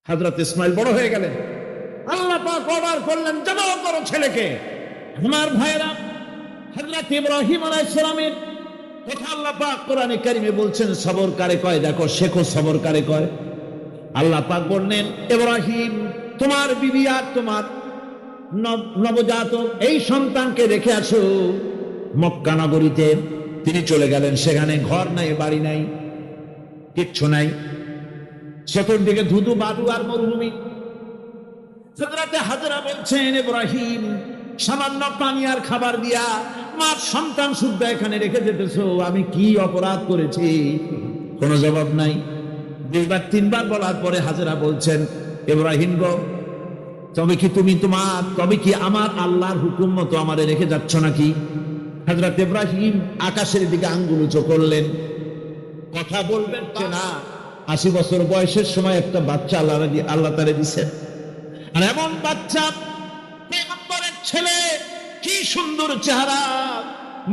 হযরত ইসমাইল বড় হয়ে গেলেন। আল্লাহ পাক অর্ডার করলেন, জবাই করো ছেলেকে। আমার ভাইরা, হযরত ইব্রাহিম আলাইহিস সালামের কথা আল্লাহ পাক কোরআনে কারিমে বলছেন, সবর কারে কয় দেখো, শেখো সবর কারে কয়। আল্লাহ পাক বললেন, ইব্রাহিম তোমার বিবি আর তোমার নবজাতক এই সন্তানকে রেখে আসো মক্কা নগরীতে। তিনি চলে গেলেন, সেখানে ঘর নাই, বাড়ি নাই, কিচ্ছু নাই, চতুর্দিকে ধুধু বালু আর মরুভূমি। হযরতে হাজরা বলছেন, ইব্রাহিম সামান্য পানি আর খাবার দিয়া মার সন্তান শুদ্ধ এখানে রেখে যেতেছো, আমি কি অপরাধ করেছি? কোনো জবাব নাই। দুইবার তিনবার বলার পরে হাজরা বলছেন, ইব্রাহিম গো, তবে কি আমার আল্লাহর হুকুম মতো আমারে রেখে যাচ্ছ নাকি? হযরত ইব্রাহিম আকাশের দিকে আঙ্গুল উঁচু করলেন, কথা বলবেন না। 80 বছর বয়সের সময় একটা বাচ্চা আল্লাহ তারে দিছেন, আর এমন বাচ্চা পয়গম্বরের ছেলে, কি সুন্দর চেহারা,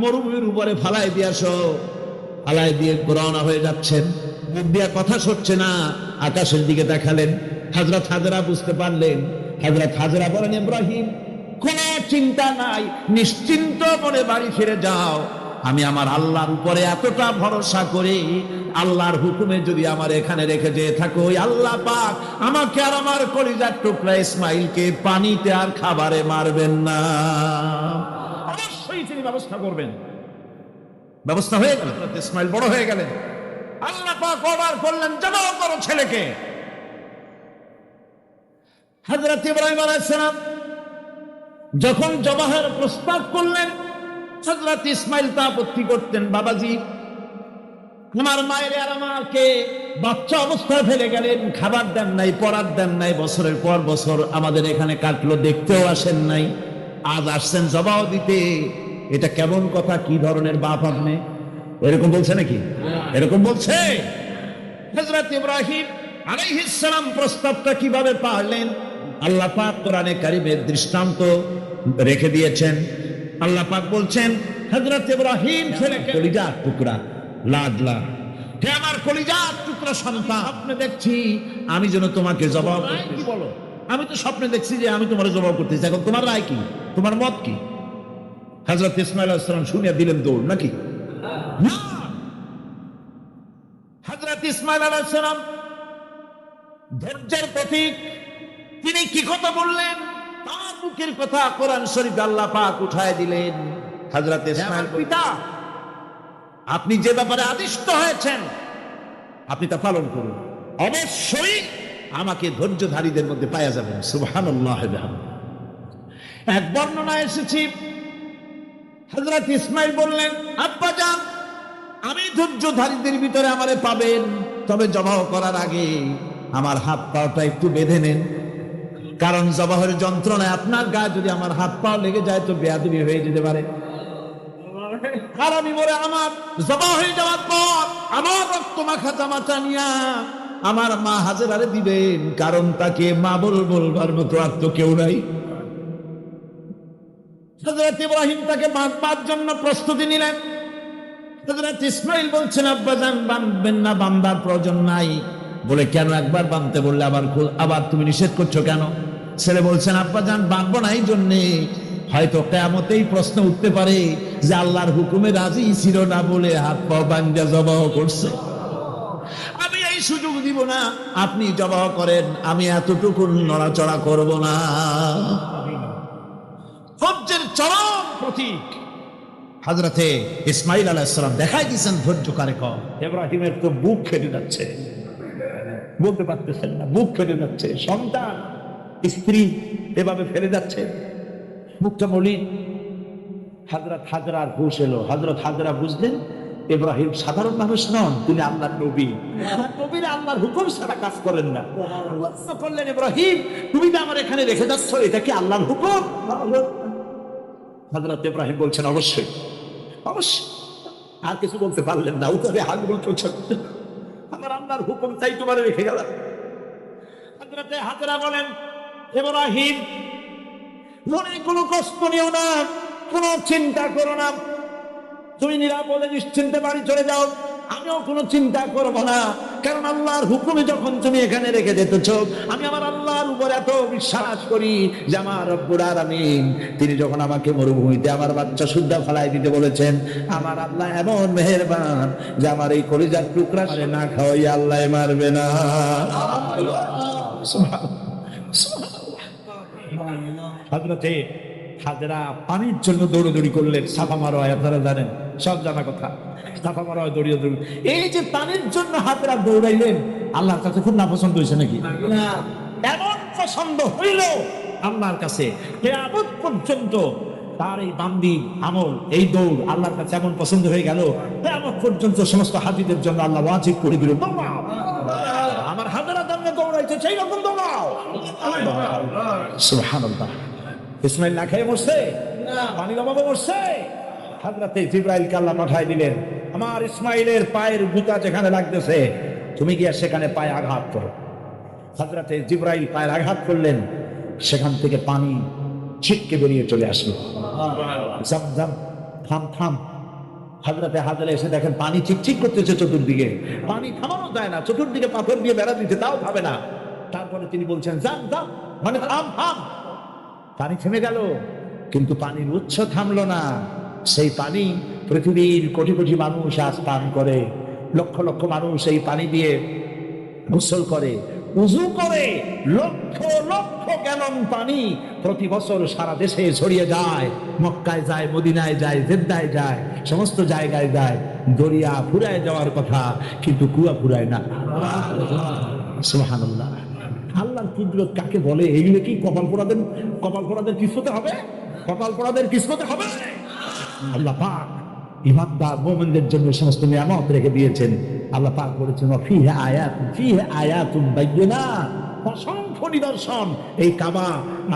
মরুভূমির উপরে ফালাই দিয়ে রওনা হয়ে যাচ্ছেন, মুখ দিয়া কথা সরছে না, আকাশের দিকে দেখালেন। হযরত হাজরা বুঝতে পারলেন। হযরত হাজরা বলেন, ইব্রাহিম কোন চিন্তা নাই, নিশ্চিন্ত মনে বাড়ি ফিরে যাও। আমি আমার আল্লাহর উপরে এতটা ভরসা করি, আল্লাহর হুকুমে যদি আমার এখানে রেখে যেয়ে থাকো, ওই আল্লাহ পাক আমাকে আর আমার কলিজার টুকরা ইসমাইলকে পানিতে আর খাবারে মারবেন না, অবশ্যই তিনি ব্যবস্থা করবেন। ব্যবস্থা হয়ে গেল, ইসমাইল বড় হয়ে গেলেন। আল্লাহ পাক অর্ডার করলেন, জবাই করো ছেলেকে। হযরত ইব্রাহিম আলাইহিস সালাম যখন জবাহের প্রস্তাব করলেন, হযরত ইসমাইল তা আপত্তি করতেন, বাবাজি আমার মায়ের আর আমাকে বাচ্চা অবস্থায় ফেলে গেলেন, খাবার দেন নাই, পড়ার দেন নাই, বছরের পর বছর আমাদের এখানে কাটলো, দেখতেও আসেন নাই, আজ আসছেন জবাব দিতে। এটা কেমন কথা? কি ধরনের বাপ আপনি? এরকম বলছে নাকি? এরকম বলছে। হযরত ইব্রাহিম আলাইহিস সালাম প্রস্তাবটা কিভাবে পারলেন? আল্লাহ পাক কোরআনে কারিমের দৃষ্টান্ত রেখে দিয়েছেন। আল্লাহ পাক বলছেন, হযরত ইব্রাহিম ছেলেকে কলিজার টুকরা, লাডলা, হে আমার কলিজার টুকরা সন্তান, আপনি দেখছি আমি যেন তোমাকে জবাব কি বলো, আমি তো স্বপ্নে দেখছি যে আমি তোমার জবাব করতেছি, এখন তোমার রায় কি, তোমার মত কি? হযরত ইসমাঈল আলাইহিস সালাম শুনিয়া দিলেন দৌড়, নাকি? না, হযরত ইসমাঈল আলাইহিস সালাম ধৈর্যের প্রতীক। তিনি কি কথা বললেন? তার মুখের কথা কোরআন শরীফে আল্লাহ পাক উঠায় দিলেন। হযরত ইসমাঈল, পিতা আপনি যে ব্যাপারে আদিষ্ট হয়েছেন আপনি তা পালন করুন, অবশ্যই আমাকে ধৈর্যধারীদের মধ্যে পাওয়া যাবেন। সুবহানাল্লাহ। এক বর্ণনা এসেছে, হযরত ইসমাঈল বললেন, আব্বাজান আমি ধৈর্যধারীদের ভিতরে আমারে পাবেন, তবে জবাহ করার আগে আমার হাত পাটা একটু বেঁধে নেন, কারণ জবাহের যন্ত্রণায় আপনার গায়ে যদি আমার হাত পা লেগে যায় তো বেয়াদবি হয়ে যেতে পারে। আর আমি বলে আমার জবাহ হয়ে যাওয়ার পর আমার রক্ত মাখা জামা টানিয়া আমার মা হাজেরারে দিবেন, কারণ তাকে মা বলবার মতো আর তো কেউ নাই। হযরত ইব্রাহিম তাকে বাঁধবার জন্য প্রস্তুতি নিলেন। হযরত ইসমাঈল বলছেন, আব্বাজান বাঁধবেন না, বাঁধার প্রয়োজন নাই। বলে কেন? একবার বাঁধতে বললে আবার তুমি নিষেধ করছো কেন? ছেলে বলছেন, আব্বাজান বাঁধবো না এই জন্যে, হয়তো কিয়ামতেই প্রশ্ন উঠতে পারে যে আল্লাহর হুকুমে রাজি ছিল না বলে হাত পা বাঁধা জবাহ করছে, আমি এই সুযোগ দিব না, আপনি জবাহ করেন, আমি এতটুকু নড়াচড়া করব না। ধৈর্যের চরম প্রতীক হযরতে ইসমাঈল আলাইহিস সালাম দেখাই দিয়েছেন ধৈর্য কারে কয়। ইব্রাহিমের তো বুক ফেটে যাচ্ছে, বলতে পারতেছেন না, বুক ফেটে যাচ্ছে, সন্তান স্ত্রী এভাবে ফেলে যাচ্ছে, মুখটা মলিন। হযরত হাজরার হুঁশ এলো। হযরত হাজরা বুঝলেন ইব্রাহিম সাধারণ মানুষ নন, তিনি আল্লাহর নবী, নবীরা আল্লাহর হুকুম ছাড়া কাজ করেন না। বললেন, ইব্রাহিম তুমি তো আমার এখানে রেখে যাচ্ছ, এটা কি আল্লাহর হুকুম? হযরত ইব্রাহিম বলছেন, অবশ্যই অবশ্যই। আর কিছু বলতে পারলেন না, উত্তরে হাজরা চলছে, আমার আল্লাহর হুকুম তাই তোমার রেখে গেলাম। হযরত হাজরা বলেন, ইব্রাহিম মনে কোনো কষ্ট নিও না, কোনো চিন্তা করো না, তুমি নিরাপদে নিশ্চিন্তে বাড়ি চলে যাও, আমিও কোনো চিন্তা করবো না, কারণ আল্লাহর হুকুমে যখন তুমি এখানে রেখে দিতেছ, আমি আমার আল্লাহর উপর এত বিশ্বাস করি যে আমার রব্বুল আলামিন তিনি যখন আমাকে মরুভূমিতে আমার বাচ্চা সুদ্ধা ফেলাই দিতে বলেছেন, আমার আল্লাহ এমন মেহেরবান যে আমার এই কলিজার টুকরা না খাওয়াই আল্লাহ মারবে না। হযরতে হাজরা পানির জন্য দৌড়দৌড়ি করলেন। সাফা মারোয়া আপনারা জানেন, সব জানা কথা। সাফা মারোয়া দৌড়িয়ে দৌড়ি, এই যে পানির জন্য হাজরা দৌড়াইলেন, আল্লাহর কাছে খুব নাপছন্দ হয়েছে নাকি? এমন পছন্দ হইল আল্লাহর কাছে, কিয়ামত পর্যন্ত তার এই বান্দির আমল, এই দৌড় আল্লাহর কাছে এমন পছন্দ হয়ে গেল, কিয়ামত পর্যন্ত সমস্ত হাজীদের জন্য আল্লাহ ওয়াজিব করে দিল, দৌড়াও, আমার হাজরা দামে দৌড়াইছে সেই রকম দৌড়াও। সুবহানাল্লাহ। ইসমাইল না খেয়ে মরছে, পানির অভাবে মরছে। হযরতে জিবরাইলকে আল্লাহ পাঠায় দিলেন, আমার ইসমাইলের পায়ের গুতা যেখানে লাগতেছে তুমি গিয়ে সেখানে পায়ে আঘাত করো। হযরতে জিবরাইল পায়ের আঘাত করলেন, সেখান থেকে পানি ছিটকে বেরিয়ে চলে আসলো। জাম থাম থাম। হযরতে হাজরা এসে দেখেন পানি চিকচিক করতেছে চতুর্দিকে, পানি থামানো যায় না, চতুর্দিকে পাথর দিয়ে বেড়া দিতে, তাও খাবে না। তারপরে তিনি বলছেন জাম জাম, মানে থাম থাম। পানি থেমে গেল, কিন্তু পানির উৎস থামলো না। সেই পানি পৃথিবীর কোটি কোটি মানুষ আজ পান করে, লক্ষ লক্ষ মানুষ এই পানি দিয়ে গোসল করে, উযু করে। লক্ষ লক্ষ গ্যালন পানি প্রতি বছর সারা দেশে ছড়িয়ে যায়, মক্কায় যায়, মদিনায় যায়, জেদ্দায় যায়, সমস্ত জায়গায় যায়। দরিয়া ফুরায় যাওয়ার কথা, কিন্তু কুয়া ফুরায় না। সুবহানাল্লাহ। আল্লাহর কুদরত কাকে বলে? এইগুলো কি কপাল পোড়াদের কিসমতে হবে? কপাল পোড়াদের কিসমতে হবে? আল্লাহ পাক ইমানদার মুমিনদের জন্য সমস্ত নিয়ামত রেখে দিয়েছেন। আল্লাহ পাক বলেছেন ফিহি আয়াতুন বায়্যিনাত, অসংখ্য নিদর্শন। এই কাবা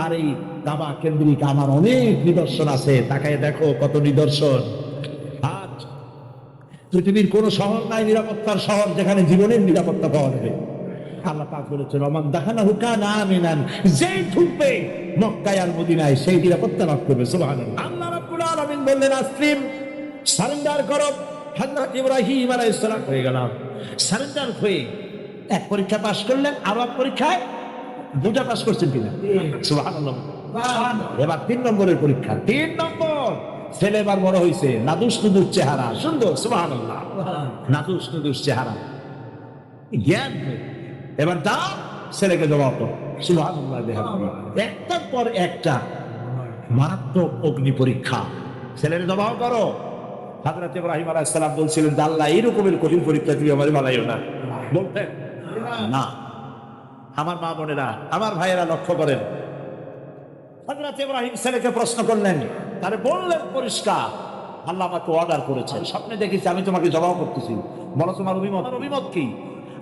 আর এই কাবা কেন্দ্রিক আমার অনেক নিদর্শন আছে, তাকায় দেখো কত নিদর্শন। আজ পৃথিবীর কোন শহর নাই নিরাপত্তার শহর যেখানে জীবনের নিরাপত্তা পাওয়া যাবে। আল্লাহ পাক বলেছেন ওমান দাখালাহু কানা আমিনান, যেই ঢুকবে মক্কায় আর মদিনায় সেই নিরাপত্তা লাভ করবে। সুবহানাল্লাহ। আল্লাহ রাব্বুল আলামিন বললেন আসলিম, সারেন্ডার করো। হযরত ইব্রাহিম আলাইহিস সালাম হয়ে গেল সারেন্ডার হয়ে এক পরীক্ষা পাস করলেন, আর এক পরীক্ষায় দুটা পাস করছেন কিনা? সুবহানাল্লাহ। এবার 3 নম্বরের পরীক্ষা, 3 নম্বর। ছেলে এবার বড় হয়েছে, নাদুস নুদুস চেহারা, সুন্দর। সুবহানাল্লাহ। নাদুস নুদুস চেহারা, জ্ঞান। এবার দাও ছেলেকে জবাব দাও। সুবহানাল্লাহ। একটার পর একটা মারাত্মক অগ্নি পরীক্ষা, ছেলের জবাব করো। হযরত ইব্রাহিম আলাইহিস সালাম বলছিলেন আল্লাহ এই রকমের কঠিন পরীক্ষা তুমি আমারে বানাইও না। বলতেন না। আমার মা বোনেরা, আমার ভাইয়েরা লক্ষ্য করেন, হযরত ইব্রাহিম ছেলেকে প্রশ্ন করলেন, তারে বললেন পরিষ্কার আল্লাহ আমাকে অর্ডার করেছেন, স্বপ্নে দেখেছি, আমি তোমাকে জবাব করতেছি, বলো তোমার অভিমত। অভিমত কি?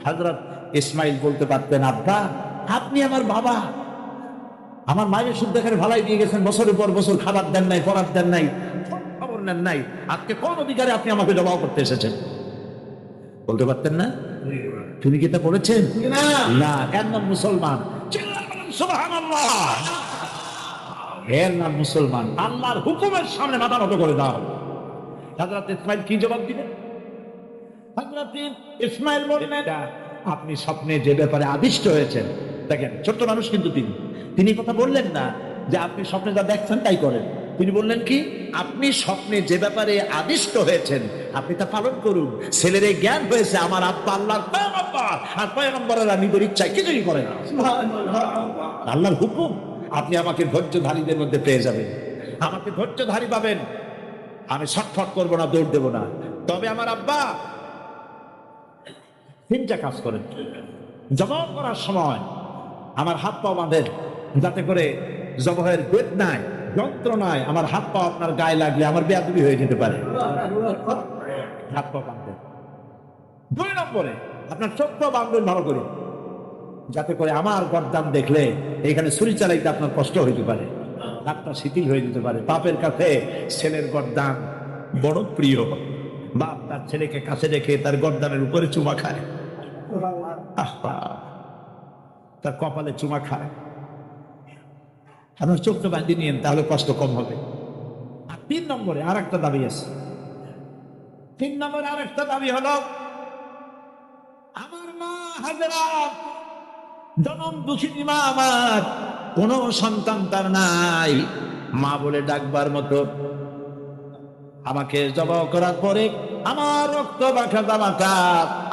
হযরত ইসমাইল বলতে পারতেন আব্বা আপনি আমার বাবা, আমার মায়ের শুদ্ধ করে ভালাই দিয়ে গেছেন, বছরের পর বছর খাবার দেন নাই, পড়ার দেন নাই, খবর নেন নাই, আজকে কোন অধিকারে আপনি আমাকে জবাব করতে এসেছেন? বলতে পারতেন না? তিনি কি তা করেছেন? না। এর নাম মুসলমান। সুবহানাল্লাহ। এর নাম মুসলমান। আল্লাহর হুকুমের সামনে মাথা নত করে দাও। হযরত ইসমাইল কি জবাব দিলেন? হযরত ইসমাইল বললেন আপনি স্বপ্নে যে ব্যাপারে আদিষ্ট হয়েছেন, দেখেন ছোট্ট মানুষ কিন্তু তিনি কথা বললেন না যে আপনি স্বপ্নে যা দেখছেন তাই করেন। তিনি বললেন কি, আপনি স্বপ্নে যে ব্যাপারে আদিষ্ট হয়েছেন আপনি তা পালন করুন। ছেলের এই জ্ঞান হয়েছে আমার আব্বা আল্লাহর পয়গম্বর, আর পয়গম্বরেরা নিজের ইচ্ছায় কিছুই করে না। আল্লাহর হুকুম, আপনি আমাকে ধৈর্যধারীদের মধ্যে পেয়ে যাবেন, আমাকে ধৈর্যধারী পাবেন। আমি ছটফট করবো না, দৌড় দেবো না। তবে আমার আব্বা 3টা কাজ করেন। জবাব করার সময় আমার হাত পা বাঁধেন, যাতে করে জবাহের বেদনায়, যন্ত্রণায় আমার হাত পা আপনার গায়ে লাগলে আমার বেয়াদবি হয়ে যেতে পারে। হাত পা বাঁধবেন। 2 নম্বরে আপনার চোখটা বাঁধবেন ভালো করে, যাতে করে আমার গর্দান দেখলে এখানে ছুরি চালাইতে আপনার কষ্ট হইতে পারে, হাতটা শিথিল হয়ে যেতে পারে। বাপের কাছে ছেলের গর্দান বড় প্রিয়। বাপ তার ছেলেকে কাছে রেখে তার গর্দানের উপরে চুমা খায়, তার কপালে চুমা খায়। আপনার চোখটা বাঁধিয়ে নিয়েন, তাহলে কষ্ট কম হবে। আর 3 নম্বরে আর একটা দাবি আছে। 3 নম্বরে আর একটা দাবি হলো আমার মা হাজেরা জনম দুঃখিনী মা, আমার কোন সন্তান তার নাই, মা বলে ডাকবার মতো। আমাকে জবাই করার পরে আমার রক্ত মাখা জামাটা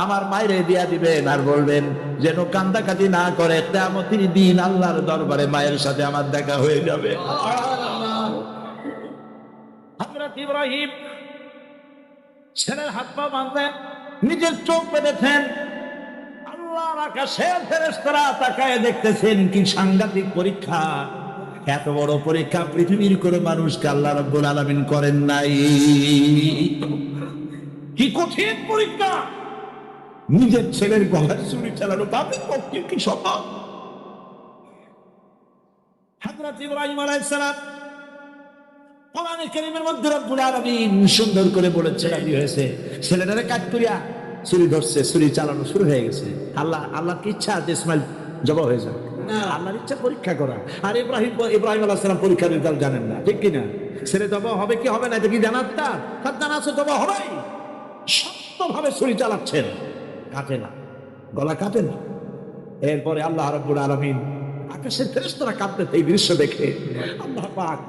আমার মায়েরে দিয়া দিবেন, আর বলবেন যেন কান্দাকাটি না করে, কিয়ামতের দিন আল্লাহর দরবারে মায়ের সাথে আমার দেখা হয়ে যাবে। হযরত ইব্রাহিম ছেলের হাত পা বাঁধলেন, নিজের চোখ বেঁধেছেন। আল্লাহর আকাশের ফেরেশতারা তাকায় দেখতেছেন, কি সাংঘাতিক পরীক্ষা! এত বড় পরীক্ষা পৃথিবীর কোনো মানুষকে আল্লাহ রাব্বুল আলামিন করেন নাই। কি কঠিন পরীক্ষা! নিজের ছেলের গলায় ছুরি চালানো বাপের পক্ষে কি সম্ভব? হযরত ইব্রাহিম আলাইহিস সালাম কোরআনে কারীমের মধ্যে রব্বুল আলামিন সুন্দর করে বলেছে, রাজি হয়েছে, ছেলেটারে কাট করিয়া ছুরি ধরছে, ছুরি চালানো শুরু হয়ে গেছে। আল্লাহর কি ইচ্ছা যে ইসমাইল জবাই হয়ে যাক? আল্লাহর ইচ্ছা পরীক্ষা করা। আর ইব্রাহিম আলাইহিস সালাম পরীক্ষার রেজাল্ট জানেন না, ঠিক কিনা? ছেলে জবাই হবে কি হবে না এটা কি জানার? তার জানা আছে জবাই হবেই। শক্তভাবে ছুরি চালাচ্ছেন, কাটে না, গলা কাটে না। এরপরে আল্লাহ রাব্বুল আলামিন আকাশের ফেরেশতারা কাঁপতে এই দৃশ্য দেখে আল্লাহ পাক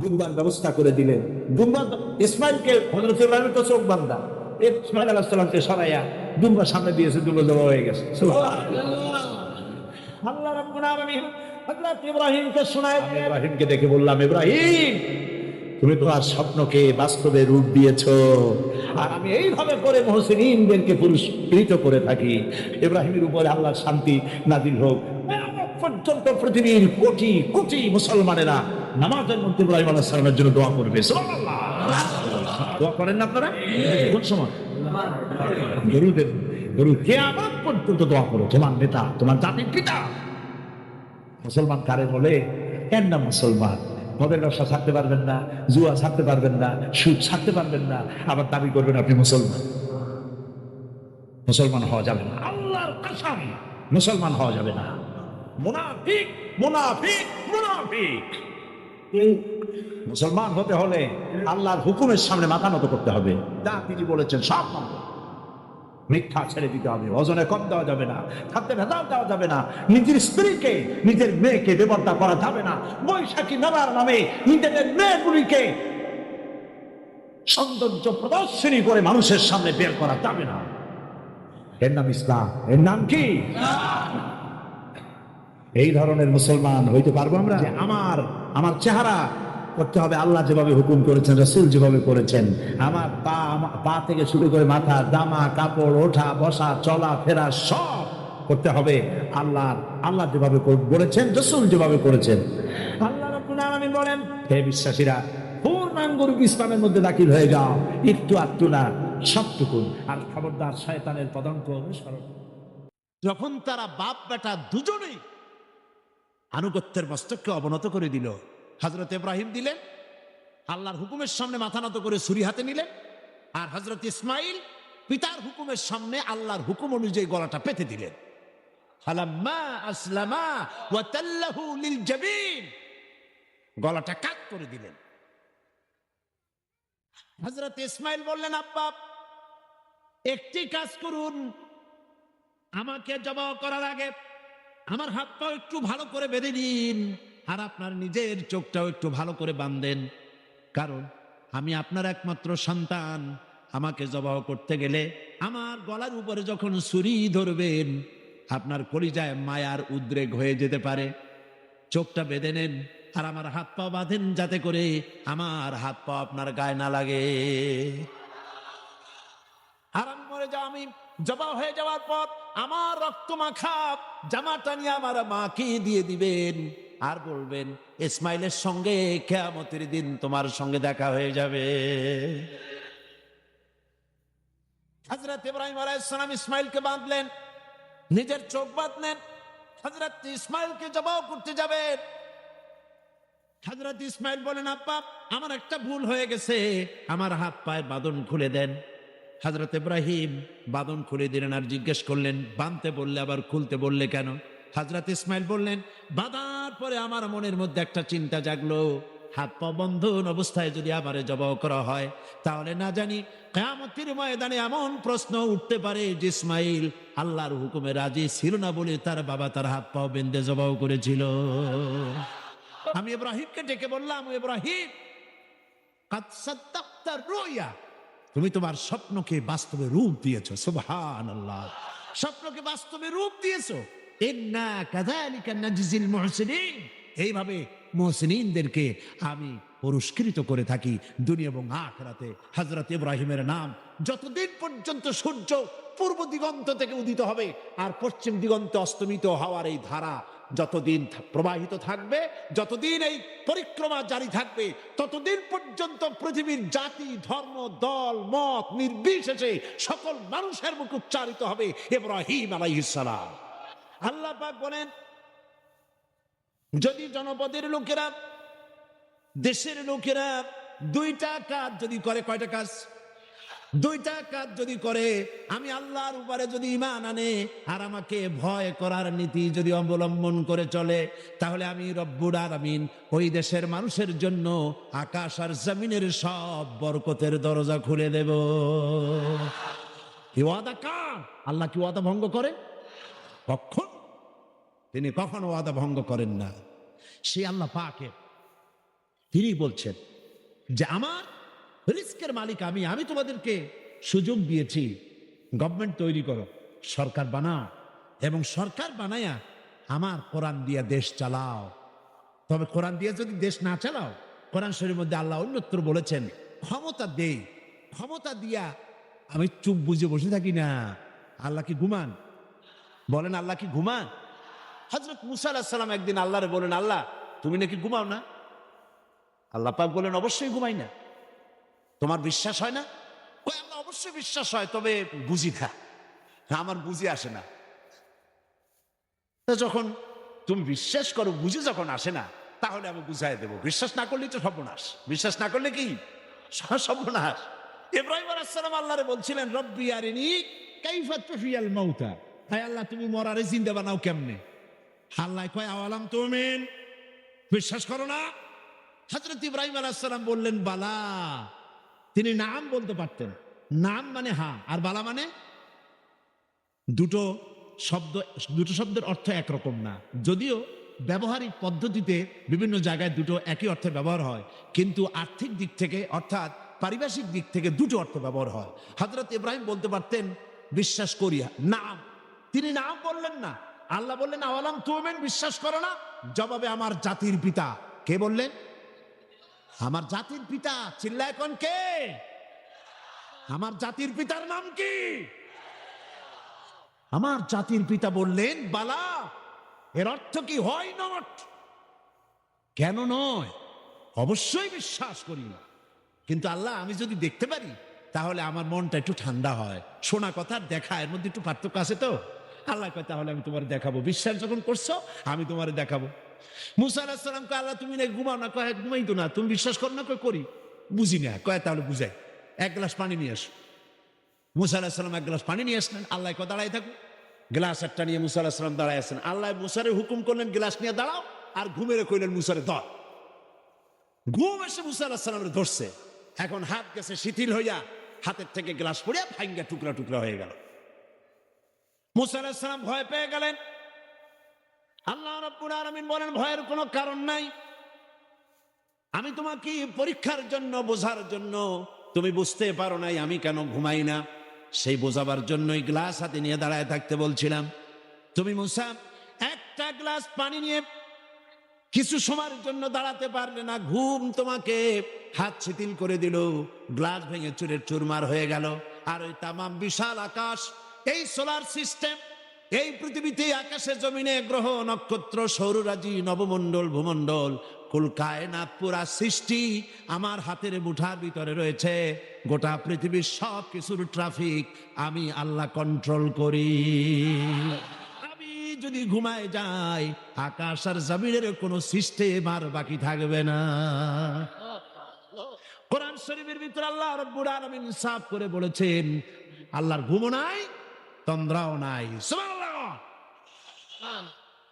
দুম্বার ব্যবস্থা করে দিলেন। দুম্বা ইসমাইলকে, হযরত ইব্রাহিমের তো চোখ বান্ধা, ইসমাইল আলাইহিস সালামকে সরাইয়া দুম্বার সামনে দিয়েছে, দুম্বা জবাই হয়ে গেছে। সুবহানাল্লাহ। আল্লাহ রাব্বুল আলামিন হযরত ইব্রাহিমকে শোনায়, ইব্রাহিমকে দেখে বললাম, ইব্রাহিম তুমি তো আর স্বপ্নকে বাস্তবে রূপ দিয়েছো, আর আমি এইভাবে করে মুহসিনিনদেরকে পুরস্কৃত করে থাকি। ইব্রাহিমের উপরে আল্লাহর শান্তি নাযিল হোক। পর্যন্ত পৃথিবীর কোটি কোটি মুসলমানেরা নামাজের মধ্যে ইব্রাহিম আলাইহিস সালামের জন্য দোয়া করবে। সুবহানাল্লাহ। দোয়া করেন না আপনারা? কোন সময়? দরুদ কিয়ামত পর্যন্ত দোয়া করো, তোমার নেতা, তোমার জাতির পিতা। মুসলমান কারে বলে? এর নাম মুসলমান। মদের ব্যবসা ছাড়তে পারবেন না, জুয়া ছাড়তে পারবেন না, সুদ ছাড়তে পারবেন না, আবার দাবি করবেন আপনি মুসলমান। মুসলমান হওয়া যাবে না, আল্লাহর কসম মুসলমান হওয়া যাবে না। মুনাফিক, মুনাফিক, মুনাফিক। মুসলমান হতে হলে আল্লাহর হুকুমের সামনে মাথা নত করতে হবে। যা তিনি বলেছেন সব মানতে, মিথ্যা ছেড়ে দিতে হবে, ওজনে কম দেওয়া যাবে না, খাদ্যে ভেজাল দেওয়া যাবে না, নিজের স্ত্রীকে, নিজের মেয়েকে বেপরদা করা যাবে না, বৈশাখী মেলার নামে নিজেদের মেয়েগুলিকে সৌন্দর্য প্রদর্শনী করে মানুষের সামনে বের করা যাবে না। এর নাম ইসলাম। এর নাম কি? এই ধরনের মুসলমান হইতে পারবো আমরা যে আমার চেহারা করতে হবে আল্লাহ যেভাবে হুকুম করেছেন, রাসূল যেভাবে করেছেন। আমার পা থেকে শুরু করে মাথা, জামা কাপড়, ওঠা বসা, চলা ফেরা সব করতে হবে আল্লাহ যেভাবে বলেছেন, রাসূল যেভাবে করেছেন। আল্লাহ রাব্বুল আলামিন বলেন, হে বিশ্বাসীরা, পূর্ণাঙ্গ রূপে ইসলামের মধ্যে দাখিল হয়ে যাও, একটু আধটু না, সবটুকু। আর খবরদার শয়তানের পদাঙ্ক অনুসরণ। যখন তারা বাপ বেটা দুজনেই আনুগত্যের মস্তককে অবনত করে দিল, হযরত ইব্রাহিম দিলেন, আল্লাহর হুকুমের সামনে মাথা নত করে ছুরি হাতে নিলেন, আর হযরত ইসমাইল পিতার হুকুমের সামনে আল্লাহর হুকুম অনুযায়ী গলাটা পেতে দিলেন। ফালাম্মা আসলামা ওয়া তাল্লাহু লিল জাবিন, গলাটা কাট করে দিলেন। হযরত ইসমাইল বললেন, আব্বা একটি কাজ করুন, আমাকে জবাই করার আগে আমার হাত পা একটু ভালো করে বেঁধে দিন, আর আপনার নিজের চোখটাও একটু ভালো করে বাঁধেন, কারণ আমি আপনার একমাত্র সন্তান। আমাকে জবাই করতে গেলে আমার গলার উপরে যখন ছুরি ধরবেন, আপনার কলিজায় মায়ার উদ্রেক হয়ে যেতে পারে। চোখটা বেঁধে নেন, আর আমার হাত পা বাঁধেন, যাতে করে আমার হাত পা আপনার গায়ে না লাগে। আর আমি মরে যাও, আমি জবাই হয়ে যাওয়ার পর আমার রক্ত মাখা জামাটা নিয়ে আমার মাকে দিয়ে দিবেন, আর বলবেন, ইসমাইলের সঙ্গে কিয়ামতের দিন তোমার সঙ্গে দেখা হয়ে যাবে। হযরত ইব্রাহিম আলাইহিস সালাম ইসমাইলকে বাঁধলেন, নিজের চোখ বাঁধলেন, হযরত ইসমাইলকে জবাই করতে যাবেন। হযরত ইসমাইল বলেন, আব্বা আমার একটা ভুল হয়ে গেছে, আমার হাত পায়ের বাঁধন খুলে দেন। হযরত ইব্রাহিম বাঁধন খুলে দিলেন, আর জিজ্ঞেস করলেন, বাঁধতে বললে আবার খুলতে বললে কেন? হযরত ইসমাইল বললেন, বাঁধার পরে আমার মনের মধ্যে একটা চিন্তা জাগলো, হাত পা বন্ধন অবস্থায় যদি আমারে জবাহ করা হয়, তাহলে না জানি কিয়ামতের ময়দানে এমন প্রশ্ন উঠতে পারে যে ইসমাইল আল্লাহর হুকুমে রাজি ছিল না বলে তার বাবা তার হাত পা বেঁধে জবাহ করেছিল। আমি ইব্রাহিমকে ডেকে বললাম, ইব্রাহিম কাদ সাদ্দাকতা রুয়া, তুমি তোমার স্বপ্নকে বাস্তবে রূপ দিয়েছো। সুবহানাল্লাহ, স্বপ্নকে বাস্তবে রূপ দিয়েছো। ইন্না কাযালিকা নাজজিল মুহসিনিন, এইভাবে মুহসিনিনদেরকে আমি পুরস্কৃত করে থাকি দুনিয়া এবং আখিরাতে। হযরত ইব্রাহিমের নাম যতদিন পর্যন্ত সূর্য পূর্ব দিগন্ত থেকে উদিত হবে আর পশ্চিম দিগন্তে অস্তমিত হওয়ার এই ধারা যতদিন প্রবাহিত থাকবে, যতদিন এই পরিক্রমা জারি থাকবে, ততদিন পর্যন্ত পৃথিবীর জাতি ধর্ম দল মত নির্বিশেষে সকল মানুষের মুখে উচ্চারিত হবে ইব্রাহিম আলাইহিস সালাম। আল্লাহ পাক বলেন, যদি জনপদের লোকেরা দেশের লোকেরা দুইটা কাজ যদি করে, কয়টা কাজ? দুইটা কাজ যদি করে, আমি আল্লাহর উপরে যদি ঈমান আনে আর আমাকে ভয় করার নীতি যদি অবলম্বন করে চলে, তাহলে আমি রব্বুল আলামিন ওই দেশের মানুষের জন্য আকাশ আর জমিনের সব বরকতের দরজা খুলে দেব। এই ওয়াদা কার? আল্লাহ কি ওয়াদা ভঙ্গ করেন? কখন? তিনি কখনো ওয়াদা ভঙ্গ করেন না। সেই আল্লাহ পাকে তিনি বলছেন যে আমার রিস্কের মালিক আমি তোমাদেরকে সুযোগ দিয়েছি, গভর্নমেন্ট তৈরি করো, সরকার বানাও, এবং সরকার বানায়া আমার কোরআন দিয়ে দেশ চালাও। তবে কোরআন দিয়ে যদি দেশ না চালাও, কোরআন শরীফের মধ্যে আল্লাহ অন্যত্র বলেছেন ক্ষমতা দেই, ক্ষমতা দিয়া আমি চুপ বুঝে বসে থাকি না। আল্লাহ কি ঘুমান? বলেন আল্লাহ কি ঘুমান? হযরত মুসা আলাইহিস সালাম একদিন আল্লাহরে বলেন, আল্লাহ তুমি নাকি ঘুমাও না? আল্লাহ পাক বলেন, অবশ্যই ঘুমাই না। তোমার বিশ্বাস হয় না? ওই আল্লাহ অবশ্যই বিশ্বাস হয়, তবে বুঝি না, আমার বুঝি আসে না। যখন তুমি বিশ্বাস করো বুঝে যখন আসে না, তাহলে আমি বুঝাই দেবো। বিশ্বাস না করলেই তো সর্বনাশ, বিশ্বাস না করলে কি সর্বনাশ। ইব্রাহিম আলাইহিস সালাম আল্লাহরে বলছিলেন, রব্বি আরিনি কাইফা তুহিয়াল মাউতা, হায় আল্লাহ তুমি মরারে জিন্দা বানাও কেমনে? আল্লাহ কয় আওয়ালাম তুমিন, বিশ্বাস করো না? হযরত ইব্রাহিম আলাইহিস সালাম বললেন বালা। তিনি নাম বলতে পারতেন, নাম মানে হ্যাঁ, আর বালা মানে দুটো শব্দের অর্থ একরকম না। যদিও ব্যবহারিক পদ্ধতিতে বিভিন্ন জায়গায় দুটো একই অর্থে ব্যবহার হয়, কিন্তু আর্থিক দিক থেকে অর্থাৎ পারিভাষিক দিক থেকে দুটো অর্থ ব্যবহার হয়। হযরত ইব্রাহিম বলতে পারতেন বিশ্বাস করিয়া নাম, তিনি নাম বললেন না। আল্লাহ বললেন আওয়ালাম তুমিন, বিশ্বাস করো না? জবাবে আমার জাতির পিতা কে বললেন? আমার জাতির পিতা। চিল্লায় কোন কে? আমার জাতির পিতার নাম কি? আমার জাতির পিতা বললেন বালা। এর অর্থ কি? হয় নট। কেন নয়? অবশ্যই বিশ্বাস করি না, কিন্তু আল্লাহ আমি যদি দেখতে পারি তাহলে আমার মনটা একটু ঠান্ডা হয়। শোনা কথা দেখা এর মধ্যে একটু পার্থক্য আছে তো। আল্লাহ কয় তাহলে আমি তোমার দেখাবো, বিশ্বাস যখন করছো আমি তোমার দেখাবো। মুসা আলাইহিস সালাম কয় আল্লাহ তুমি না ঘুমাও না? কয় ঘুমাই তো না। তুমি বিশ্বাস করো না? কয় করি। বুঝি না। কয় তাহলে বুঝাই, এক গ্লাস পানি নিয়ে আসো। মুসা আলাইহিস সালাম এক গ্লাস পানি নিয়ে আসলেন। আল্লাহ কয় দাঁড়াই থাকো। গ্লাস একটা নিয়ে মুসা আলাইহিস সালাম দাঁড়ায় আছেন। আল্লাহ মুসারে হুকুম করলেন গ্লাস নিয়ে দাঁড়াও, আর ঘুমেরে কইলেন মুসারে ধর। ঘুম এসে মুসা আলাইহিস সালামের ধরছে। এখন হাত গেছে শিথিল হইয়া, হাতের থেকে গ্লাস পড়িয়া ভাঙ্গা টুকরা টুকরা হয়ে গেল। মুসা আলাইহিস সালাম ভয় পেয়ে গেলেন। আল্লাহ রাব্বুল আলামিন বলেন ভয়ের কোনো কারণ নাই, আমি তোমাকে পরীক্ষার জন্য বোঝার জন্য, তুমি বুঝতে পারো নাই আমি কেন ঘুমাই না, সেই বোঝাবার জন্যই গ্লাস হাতে নিয়ে দাঁড়ায় থাকতে বলছিলাম। তুমি মুসা একটা গ্লাস পানি নিয়ে কিছু সময়ের জন্য দাঁড়াতে পারলে না, ঘুম তোমাকে হাত শিথিল করে দিল, গ্লাস ভেঙে চুরের চুরমার হয়ে গেল। আর ওই তামাম বিশাল আকাশ, এই সোলার সিস্টেম, এই পৃথিবীতে আকাশে জমিনে গ্রহ নক্ষত্র সৌররাজি নবমণ্ডল ভূমণ্ডল কুল কায়নাত পুরা সৃষ্টি আমার হাতের মুঠার ভিতরে রয়েছে। গোটা পৃথিবীর সব কিছুর ট্রাফিক আমি আল্লাহ কন্ট্রোল করি। আমি যদি ঘুমায় যাই আকাশ আর জমিনের কোনো সিস্টেম আর বাকি থাকবে না। কোরআন শরীফের ভিতরে আল্লাহ রাব্বুল আলামিন সাফ করে বলেছেন আল্লাহর ঘুমও নাই তন্দ্রাও নাই। সুবহানাল্লাহ।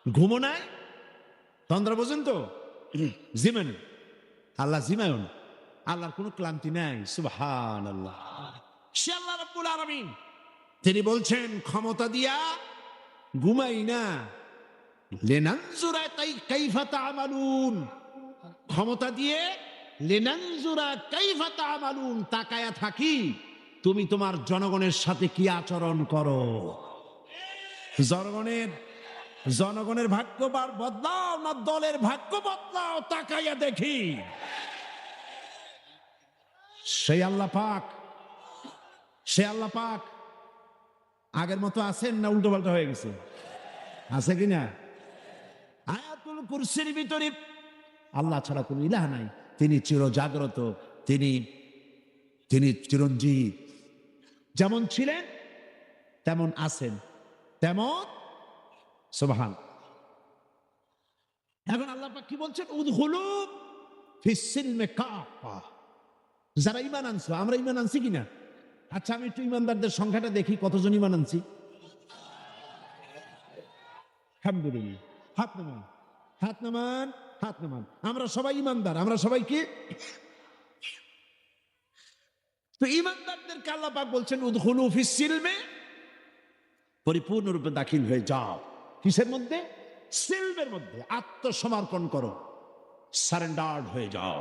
ঘুমও নাই তন্দ্রা, বোঝেন তো? জিমেন আল্লাহ জিমায়ও না, আল্লাহর কোনো ক্লান্তি নাই। সুবহানাল্লাহ। সে আল্লাহ রাব্বুল আলামিন, তিনি বলছেন ক্ষমতা দিয়া ঘুমাই না, লিনানজুরা কাইফা তা'মালুন, ক্ষমতা দিয়ে লিনানজুরা কাইফা তা'মালুন, তাকায়া থাকি তুমি তোমার জনগণের সাথে কি আচরণ করো। জনগণের ভাগ্য বদলাও না দলের ভাগ্য বদলাও, তাকাইয়া দেখি। সেই আল্লাহ পাক আগের মতো আছেন না উল্টো পাল্টা হয়ে গেছে? আছে কিনা? আয়াতুল কুরসির ভিতরে আল্লাহ ছাড়া কোনো ইলাহ নাই, তিনি চিরজাগ্রত, তিনি চিরঞ্জীব, যেমন ছিলেন তেমন আছেন, তেমন। সুবহান। এখন আল্লাহ পাক কি বলছেন? উদখুলু ফিস সিলমি কাফা। যারা ঈমান আনছো, আমরা ঈমান আনছি কিনা? আচ্ছা, আমি একটু ঈমানদারদের সংখ্যাটা দেখি, কতজন ঈমান আনছি। আলহামদুলিল্লাহ। হাত নামান। আমরা সবাই ঈমানদার, আমরা সবাই কি? তো ঈমানদারদেরকে আল্লাহ পাক বলছেন উদখুলু ফিস সিলমি, পরিপূর্ণরূপে দাখিল হয়ে যাও। কিসের মধ্যে? সিলমের মধ্যে। আত্মসমর্পণ করো, সারেন্ডার্ড হয়ে যাও।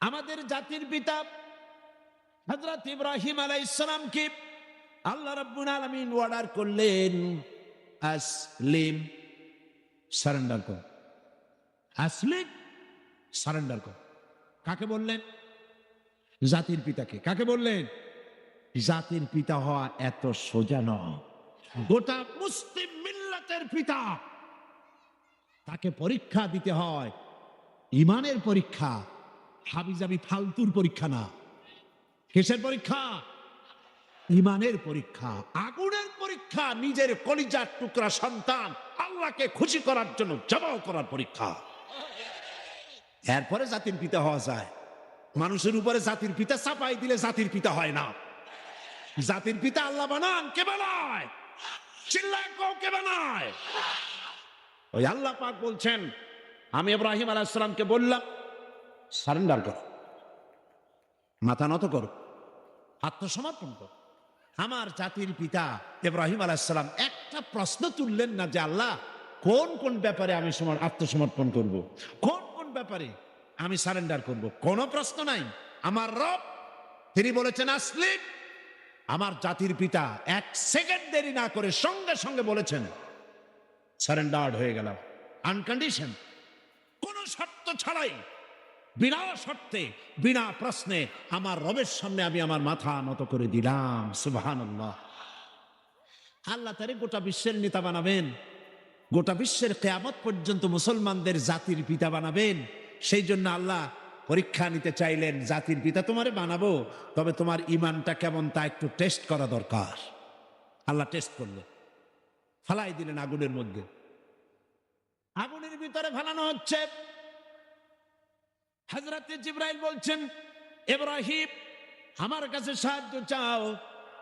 আমাদের জাতির পিতা হযরত ইব্রাহিম আলাইহিস সালামকে আল্লাহ রাব্বুল আলামিন অর্ডার করলেন আসলিম, সারেন্ডার কর। আসলিম, সারেন্ডার কর। কাকে বললেন? জাতির পিতাকে। কাকে বললেন? জাতির পিতা হওয়া এত সোজা নয়। গোটা মুসলিম মিল্লাতের পিতা, তাকে পরীক্ষা দিতে হয়, ইমানের পরীক্ষা, হাবিজাবি ফালতুর পরীক্ষা না। কিসের পরীক্ষা? ইমানের পরীক্ষা, আগুনের পরীক্ষা। নিজের কলিজার টুকরা সন্তান আল্লাহকে খুশি করার জন্য জবাব করার পরীক্ষা। এরপরে জাতির পিতা হওয়া যায়। মানুষের উপরে জাতির পিতা চাপাই দিলে জাতির পিতা হয় না। জাতির পিতা আল্লাহ বানান। কে বানায়? চিল্লায় কও, কে বানায়? ওই আল্লাহ পাক বলছেন, আমি ইব্রাহিম আলাইহিস সালামকে বললাম সারেন্ডার করো, মাথা নত করো, আত্মসমর্পণ করো। আমার জাতির পিতা ইব্রাহিম আলাইহিস সালাম একটা প্রশ্ন তুললেন না যে আল্লাহ কোন কোন ব্যাপারে আমি আত্মসমর্পণ করব, কোন কোন ব্যাপারে আমি সারেন্ডার করব, কোনো প্রশ্ন নাই। আমার রব তিনি বলেছেন আসলিম। আমার জাতির পিতা এক সেকেন্ড দেরি না করে সঙ্গে সঙ্গে বলেছেন সারেন্ডার্ড হয়ে গেলাম, আনকন্ডিশন, কোন শর্ত ছাড়াই, বিনা শর্তে, বিনা প্রশ্নে আমার রবের সামনে আমি আমার মাথা নত করে দিলাম। সুবহানাল্লাহ। আল্লাহ তারে গোটা বিশ্বের নেতা বানাবেন, গোটা বিশ্বের কিয়ামত পর্যন্ত মুসলমানদের জাতির পিতা বানাবেন। সেই জন্য আল্লাহ পরীক্ষা নিতে চাইলেন, জাতির পিতা তোমারে বানাবো, তবে তোমার ইমানটা কেমন তা একটু টেস্ট করা দরকার। আল্লাহ টেস্ট করলেন, ফালাই দিলেন আগুনের মধ্যে। আগুনের ভিতরে ফালানো হচ্ছে। হযরত জিবরাইল বলছেন, ইব্রাহিম আমার কাছে সাহায্য চাও,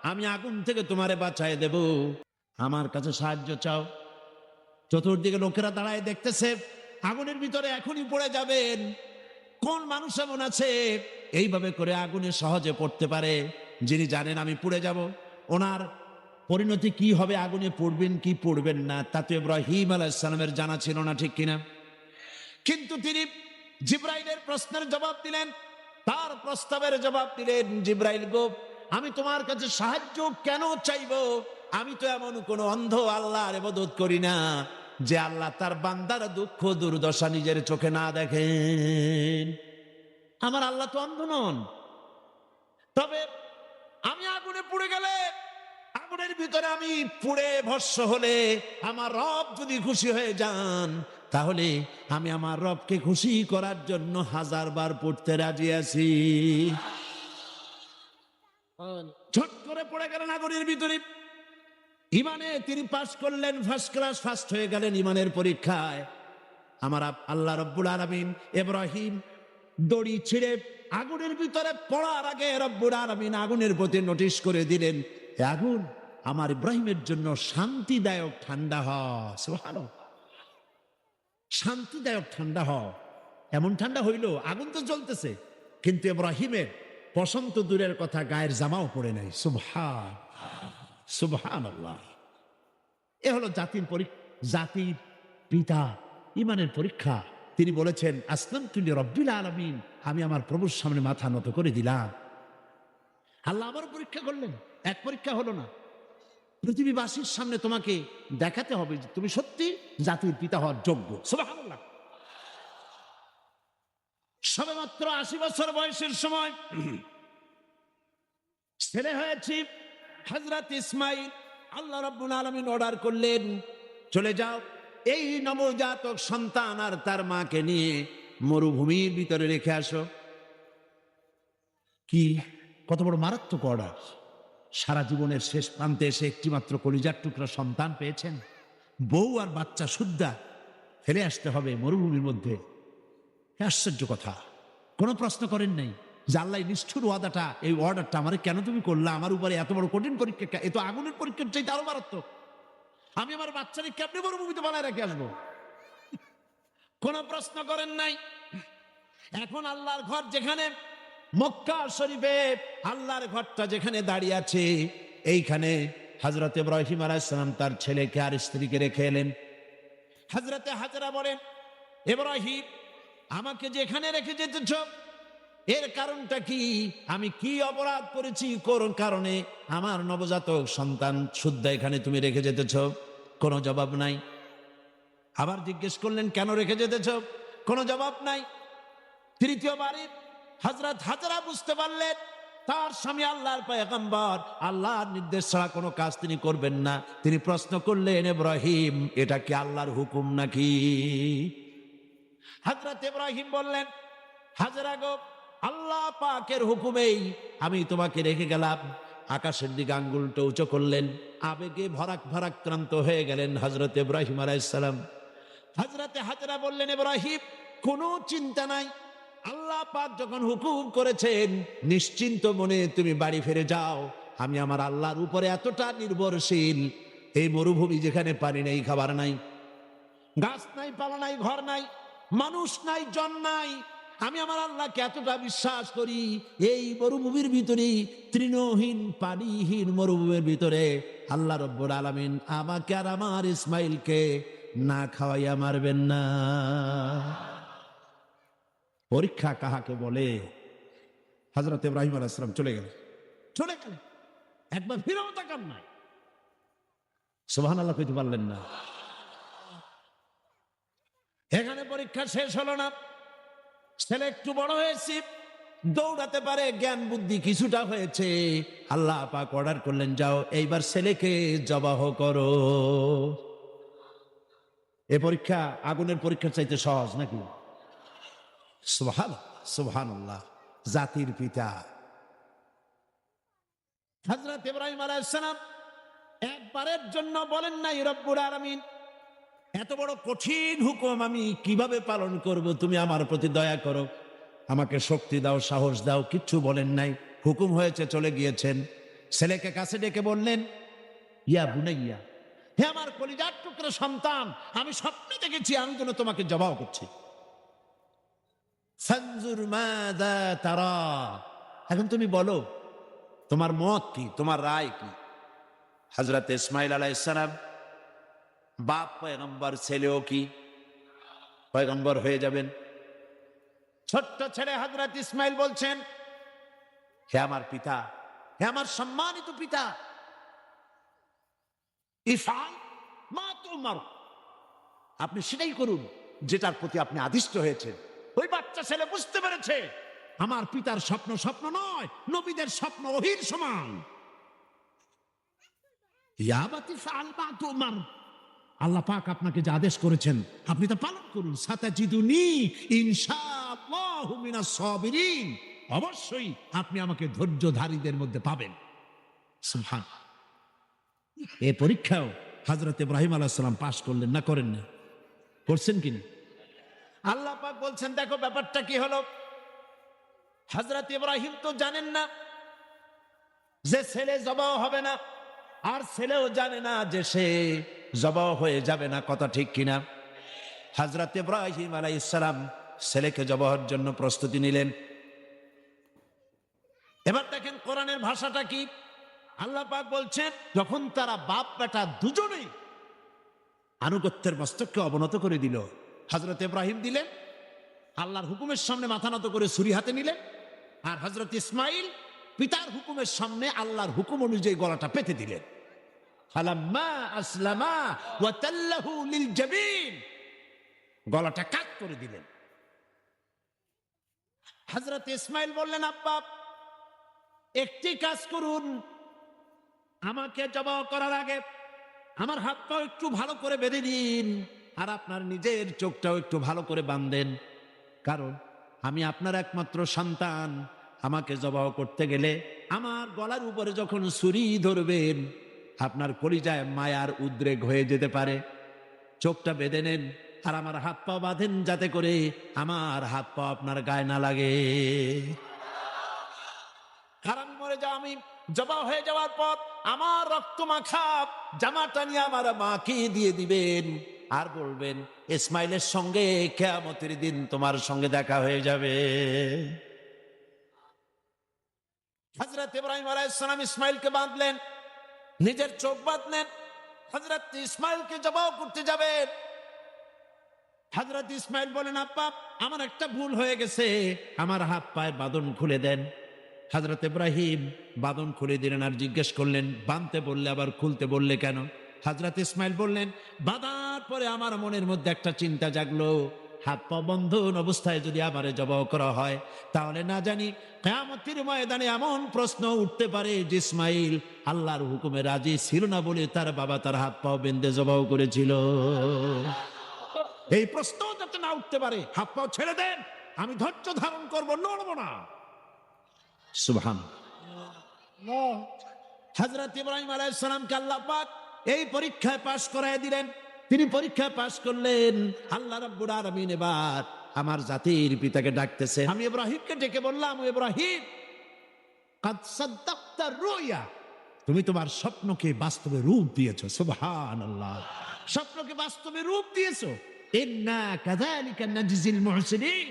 আমি আগুন থেকে তোমারে বাঁচায় দেব, আমার কাছে সাহায্য চাও। চতুর্দিকে লোকেরা দাঁড়ায় দেখতেছে, আগুনের ভিতরে এখনই পড়ে যাবেন। কোন মানুষ এমন আছে এইভাবে করে আগুনে সহজে পড়তে পারে, যিনি জানেন আমি পুড়ে যাব, ওনার পরিণতি কি হবে, আগুনে পড়বেন কি পড়বেন না, তা তো ইব্রাহিম আলাইহিস সালামের জানা ছিল না, ঠিক কিনা? কিন্তু তিনি জিবরাইলের প্রশ্নের জবাব দিলেন, তার প্রস্তাবের জবাব দিলেন। জিবরাইল গো, আমি তোমার কাছে সাহায্য কেন চাইব? আমি তো এমন কোন অন্ধ আল্লাহর ইবাদত করি না যে আল্লাহ তার বান্দার দুঃখ দুর্দশা নিজের চোখে না দেখেন। আমার আল্লাহ তো অন্ধ নন। তবে আমি আগুনে পুড়ে গেলে, আগুনের ভিতরে আমি পুড়ে ভস্ম হলে আমার রব যদি খুশি হয়ে যান, তাহলে আমি আমার রবকে খুশি করার জন্য 1000 বার পড়তে রাজি আছি। ছোট করে পড়ে গেলেন আগুনের ভিতরে। ইমানে তিনি পাস করলেন, ফার্স্ট ক্লাস, ফার্স্ট হয়ে গেলেন ইমানের পরীক্ষায়। আমার আল্লাহ রব্বুল আলামিন ইব্রাহিম দড়ি ছিঁড়ে আগুনের ভিতরে পড়ার আগে রব্বুল আলামিন আগুনের প্রতি নোটিশ করে দিলেন, আগুন আমার ইব্রাহিমের জন্য শান্তিদায়ক ঠান্ডা হ। সুবহানাল্লাহ। শান্তিদায়ক ঠান্ডা হ। এমন ঠান্ডা হইল, আগুন তো জ্বলতেছে, কিন্তু ইব্রাহিমের পশম তো দূরের কথা, গায়ের জামাও পড়ে নাই। সুবহান সুবহানাল্লাহ। এ হলো জাতির পিতা, ইমানের পরীক্ষা। তিনি বলেছেন আসলামতু লিরাব্বিল আলামিন, আমি আমার প্রভুর সামনে মাথা নত করে দিলাম। আল্লাহ আবার পরীক্ষা করলেন, এক পরীক্ষা হলো না, পৃথিবীবাসীর সামনে তোমাকে দেখাতে হবে যে তুমি সত্যি জাতির পিতা হওয়ার যোগ্য। সুবহানাল্লাহ। সবেমাত্র 80 বছর বয়সের সময় ছেলে হয়েছে হযরত ইসমাইল। আল্লাহ রাব্বুল আলামিন অর্ডার করলেন, চলে যাও, এই নবজাতক সন্তান আর তার মাকে নিয়ে মরুভূমির ভিতরে রেখে আসো। কি কত বড় মারাত্মক অর্ডার! সারা জীবনের শেষ প্রান্তে এসে একটিমাত্র কলিজার টুকরা সন্তান পেয়েছেন, বউ আর বাচ্চা সুদ্ধা ফেলে আসতে হবে মরুভূমির মধ্যে। আশ্চর্য কথা, কোনো প্রশ্ন করেন নাই যে আল্লাহ নিষ্ঠুর ওয়াদাটা, এই অর্ডারটা আমার কেন তুমি করলা, আমার উপরে এত বড় কঠিন পরীক্ষা, এ তো আগুনের পরীক্ষার চাইতে আরো মারাত্মক। আমি আমার বাচ্চাকে কেমনে মরুভূমিতে বানায় রেখে আসবো? কোন প্রশ্ন করেন নাই। এখন আল্লাহর ঘর যেখানে মক্কা শরীফে, আল্লাহর ঘরটা যেখানে দাঁড়িয়ে আছে, এইখানে হযরত ইব্রাহিম আলাইহিস সালাম তার ছেলেকে আর স্ত্রীকে রেখে এলেন। হযরত হাজরা বলেন, ইব্রাহিম আমাকে যেখানে রেখে যেতেছ, এর কারণটা কি? আমি কি অপরাধ করেছি কোন কারণে আমার নবজাতক সন্তান শুদ্ধ এখানে তুমি রেখে যেতেছ? কোনো জবাব নাই। আবার জিজ্ঞেস করলেন, কেন রেখে যেতেছ? কোনো জবাব নাই। তৃতীয়বারে হযরত হাজরা বুঝতে পারলেন তার স্বামী আল্লাহর পয়গম্বর, আল্লাহর নির্দেশ ছাড়া কোনো কাজ তিনি করবেন না। তিনি প্রশ্ন করলেন, ইব্রাহিম এটা কি আল্লাহর হুকুম নাকি? হযরত ইব্রাহিম বললেন, হাজরা গো, আল্লাহ পাকের হুকুমেই আমি তোমাকে রেখে গেলাম। আকাশের দিকে আঙ্গুলটা উঁচু করলেন, আবেগে ভারাক্রান্ত হয়ে গেলেন হযরত ইব্রাহিম আলাইহিস সালাম। হযরত হাজরা বললেন, ইব্রাহিম কোনো চিন্তা নাই, আল্লাহ পাক যখন হুকুম করেছেন নিশ্চিন্ত মনে তুমি বাড়ি ফিরে যাও। আমি আমার আল্লাহর উপরে এতটা নির্ভরশীল, এই মরুভূমি যেখানে পানি নেই, খাবার নাই, গাছ নাই, পালা নাই, ঘর নাই, মানুষ নাই, জন নাই, আমি আমার আল্লাহকে এতটা বিশ্বাস করি, এই মরুভূমির ভিতরে, তৃণহীন পানিহীন মরুভূমির ভিতরে আল্লাহ রব্বুল আলামিন আমাকে আর আমার ইসমাইলকে না খাওয়াইয়া মারবেন না। পরীক্ষা কাহাকে বলে? হযরত ইব্রাহিম আলাইহিস সালাম চলে গেলেন, একবার ফিরেও তাকান নাই। সুবহানাল্লাহ কইতে পারলেন না। এখানে পরীক্ষা শেষ হলো না। ছেলে একটু বড় হয়েছে, দৌড়াতে পারে, জ্ঞান বুদ্ধি কিছুটা হয়েছে। আল্লাহ পাক অর্ডার করলেন, যাও এইবার ছেলেকে জবাহ করো। এ পরীক্ষা আগুনের পরীক্ষার চাইতে সহজ নাকি? সুবহানাল্লাহ। জাতির পিতা হযরত ইব্রাহিম আলাইহিস সালাম একবারের জন্য বলেন নাই, রব্বুল আলামিন এত বড় কঠিন হুকুম আমি কিভাবে পালন করব, তুমি আমার প্রতি দয়া করো, আমাকে শক্তি দাও, সাহস দাও। কিচ্ছু বলেন নাই, হুকুম হয়েছে, চলে গিয়েছেন। ছেলেকে কাছে ডেকে বললেন, ইয়া বুনাইয়া, হে আমার কলিজার টুকরা সন্তান, আমি স্বপ্নে দেখেছি আমি যেন তোমাকে জবাহ করছি। ফানজুর মাযা তারা, এখন তুমি বলো তোমার মত কি, তোমার রায় কি? হযরত ইসমাইল আলাইহিস সালাম বাপ পয়গম্বর, ছেলেও কি পয়গম্বর হয়ে যাবেন। ছোট্ট ছেলে হযরত ইসমাইল বলছেন, হে আমার পিতা, হে আমার সম্মানিত পিতা, ইফআল মা তুমার, আপনি সেটাই করুন যেটার প্রতি আপনি আদিষ্ট হয়েছেন। ওই বাচ্চা ছেলে বুঝতে পেরেছে আমার পিতার স্বপ্ন স্বপ্ন নয়, নবীদের স্বপ্ন ওহীর সমান। ইয়া বাতি ফাল মা তুমার, আল্লাহ পাক আপনাকে যে আদেশ করেছেন আপনি তা পালন করুন। সাতাজিদুনি ইনশাআল্লাহু মিনাস সাবিরিন, অবশ্যই আপনি আমাকে ধৈর্যধারীদের মধ্যে পাবেন। সুবহানাল্লাহ। এই পরীক্ষাও হযরত ইব্রাহিম আলাইহিস সালাম পাস করলেন না, করেন না? করছেন কিনা? আল্লাহ পাক বলছেন, দেখো ব্যাপারটা কি হলো। হযরত ইব্রাহিম তো জানেন না যে ছেলে জবাহ হবে না, আর ছেলেও জানে না যে সে জবাহ হয়ে যাবে না। কথা ঠিক কিনা? হযরত ইব্রাহিম আলাইহিস সালাম ছেলেকে জবাহের জন্য প্রস্তুতি নিলেন। এবার দেখেন কোরআনের ভাষাটা কি। আল্লাহ পাক বলছেন, যখন তারা বাপ বেটা দুজনেই আনুগত্যের মস্তককে অবনত করে দিল, হযরত ইব্রাহিম দিলেন, আল্লাহর হুকুমের সামনে মাথা নত করে ছুরি হাতে নিলেন, আর হযরত ইসমাইল পিতার হুকুমের সামনে আল্লাহর হুকুম অনুযায়ী গলাটা পেতে দিলেন। ফালাম্মা আসলামা ওয়া তাল্লাহু লিল জাবিন, গলাটা কাট করে দিলেন। হযরত ইসমাইল বললেন, আব্বা একটি কাজ করুন, আমাকে জবাহ করার আগে আমার হাত পা একটু ভালো করে বেঁধে দিন, আর আপনার নিজের চোখটাও একটু ভালো করে বাঁধেন, কারণ আমি আপনার একমাত্র সন্তান। আমাকে জবাহ করতে গেলে আমার গলার উপরে যখন ছুরি ধরবেন, আপনার কলিজায় মায়ার উদ্রেক হয়ে যেতে পারে। চোখটা বেঁধে নেন আর আমার হাত পা বাঁধেন, যাতে করে আমার হাত পা আপনার গায়ে না লাগে। আর আমি মরে যাও, আমি জবাহ হয়ে যাওয়ার পর আমার রক্ত মাখা জামাটা নিয়ে আমার মাকে দিয়ে দিবেন, আর বলবেন, ইসমাইলের সঙ্গে কিয়ামতের দিন তোমার সঙ্গে দেখা হয়ে যাবে। হযরত ইব্রাহিম আলাইহিস সালাম ইসমাইলকে বাঁধলেন, নিজের চোখ বাঁধলেন, হযরত ইসমাইলকে জবাহ করতে যাবেন। হযরত ইসমাইল বলেন, আব্বা আমার একটা ভুল হয়ে গেছে, আমার হাত পায়ের বাঁধন খুলে দেন। হযরত ইব্রাহিম বাঁধন খুলে দিলেন, আর জিজ্ঞেস করলেন, বাঁধতে বললে আবার খুলতে বললে কেন? হযরত ইসমাইল বললেন, বাঁধার পরে আমার মনের মধ্যে একটা চিন্তা জাগলো, হাত পা বন্ধন অবস্থায় যদি আমারে জবাহ করা হয়, তাহলে না জানি কিয়ামতের ময়দানে এমন প্রশ্ন উঠতে পারে যে ইসমাইল আল্লাহর হুকুমে রাজি ছিল না বলে তার বাবা তার হাত পা বেঁধে জবাহ করেছিল। এই প্রশ্ন যাতে না উঠতে পারে, হাত পা ছেড়ে দেন, আমি ধৈর্য ধারণ করবো, নড়ব না। সুবহানাল্লাহ। হযরত ইব্রাহিম আলাইহিস সালামকে আল্লাহ পাক এই পরীক্ষায় পাশ করায় দিলেন। তিনি পরীক্ষায় পাশ করলেন। আল্লাহ রাব্বুল আলামিন এবার আমার জাতির পিতাকে ডাকতেছে। আমি ইব্রাহিমকে ডেকে বললাম, ইব্রাহিম কাদ সাদ্দাকতা রুয়া, তুমি তোমার স্বপ্নকে বাস্তবে রূপ দিয়েছো। সুবহানাল্লাহ, স্বপ্নকে বাস্তবে রূপ দিয়েছো। ইন্না কাযালিকা নাজজিল মুহসিনিন,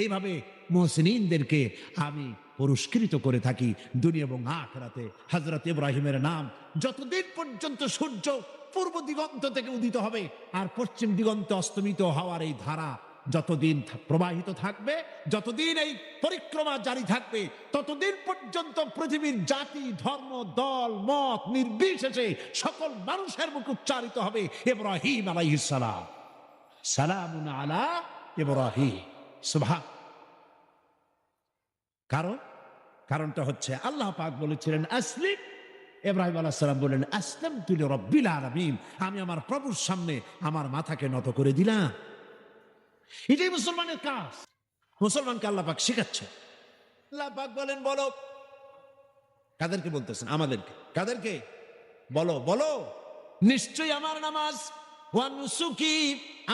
এইভাবে মুহসিনিনদেরকে আমি পুরস্কৃত করে থাকি দুনিয়া এবং আখিরাতে। হযরত ইব্রাহিমের নাম যতদিন পর্যন্ত সূর্য পূর্ব দিগন্ত থেকে উদিত হবে আর পশ্চিম দিগন্তে অস্তমিত হওয়ার এই ধারা যতদিন প্রবাহিত থাকবে, যতদিন এই পরিক্রমা জারি থাকবে, ততদিন পর্যন্ত পৃথিবীর জাতি, ধর্ম, দল, মত নির্বিশেষে সকল মানুষের মুখে উচ্চারিত হবে ইব্রাহিম আলাইহিস সালাম, সালামুন আলা ইব্রাহিম। সুবহান। কারণটা হচ্ছে আল্লাহ পাক বলেছিলেন আসলিম, ইব্রাহিম আলাইহিস সালাম বলেন আসলামতু লিরাব্বিল আলামিন, আমি আমার প্রভুর সামনে আমার মাথাকে নত করে দিলাম। এটাই মুসলমানের কাজ। মুসলমানকে আল্লাহ পাক শেখাচ্ছে। আল্লাহ পাক বলেন, বলো। কাদেরকে বলতেছেন? আমাদেরকে। কাদেরকে? বলো বলো। নিশ্চয়ই আমার নামাজ, ওয়া নুসুকি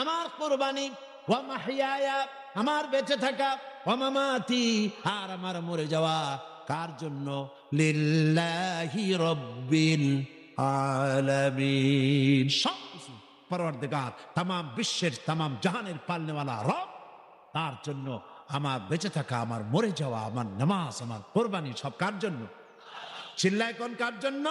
আমার কুরবানি, ওয়া মাহইয়ায়া আমার বেঁচে থাকা, ওয়া মামাতি আর আমার মরে যাওয়া কার জন্য? লিল্লাহি রাব্বিল আলামিন। সবকিছু পরওয়ারদিগার, তামাম বিশ্বের, তামাম জাহানের পালনেওয়ালা রব, তার জন্য আমার বেঁচে থাকা, আমার মরে যাওয়া, আমার নামাজ, আমার কোরবানি সব কার জন্য? চিল্লায় কোন কার জন্য?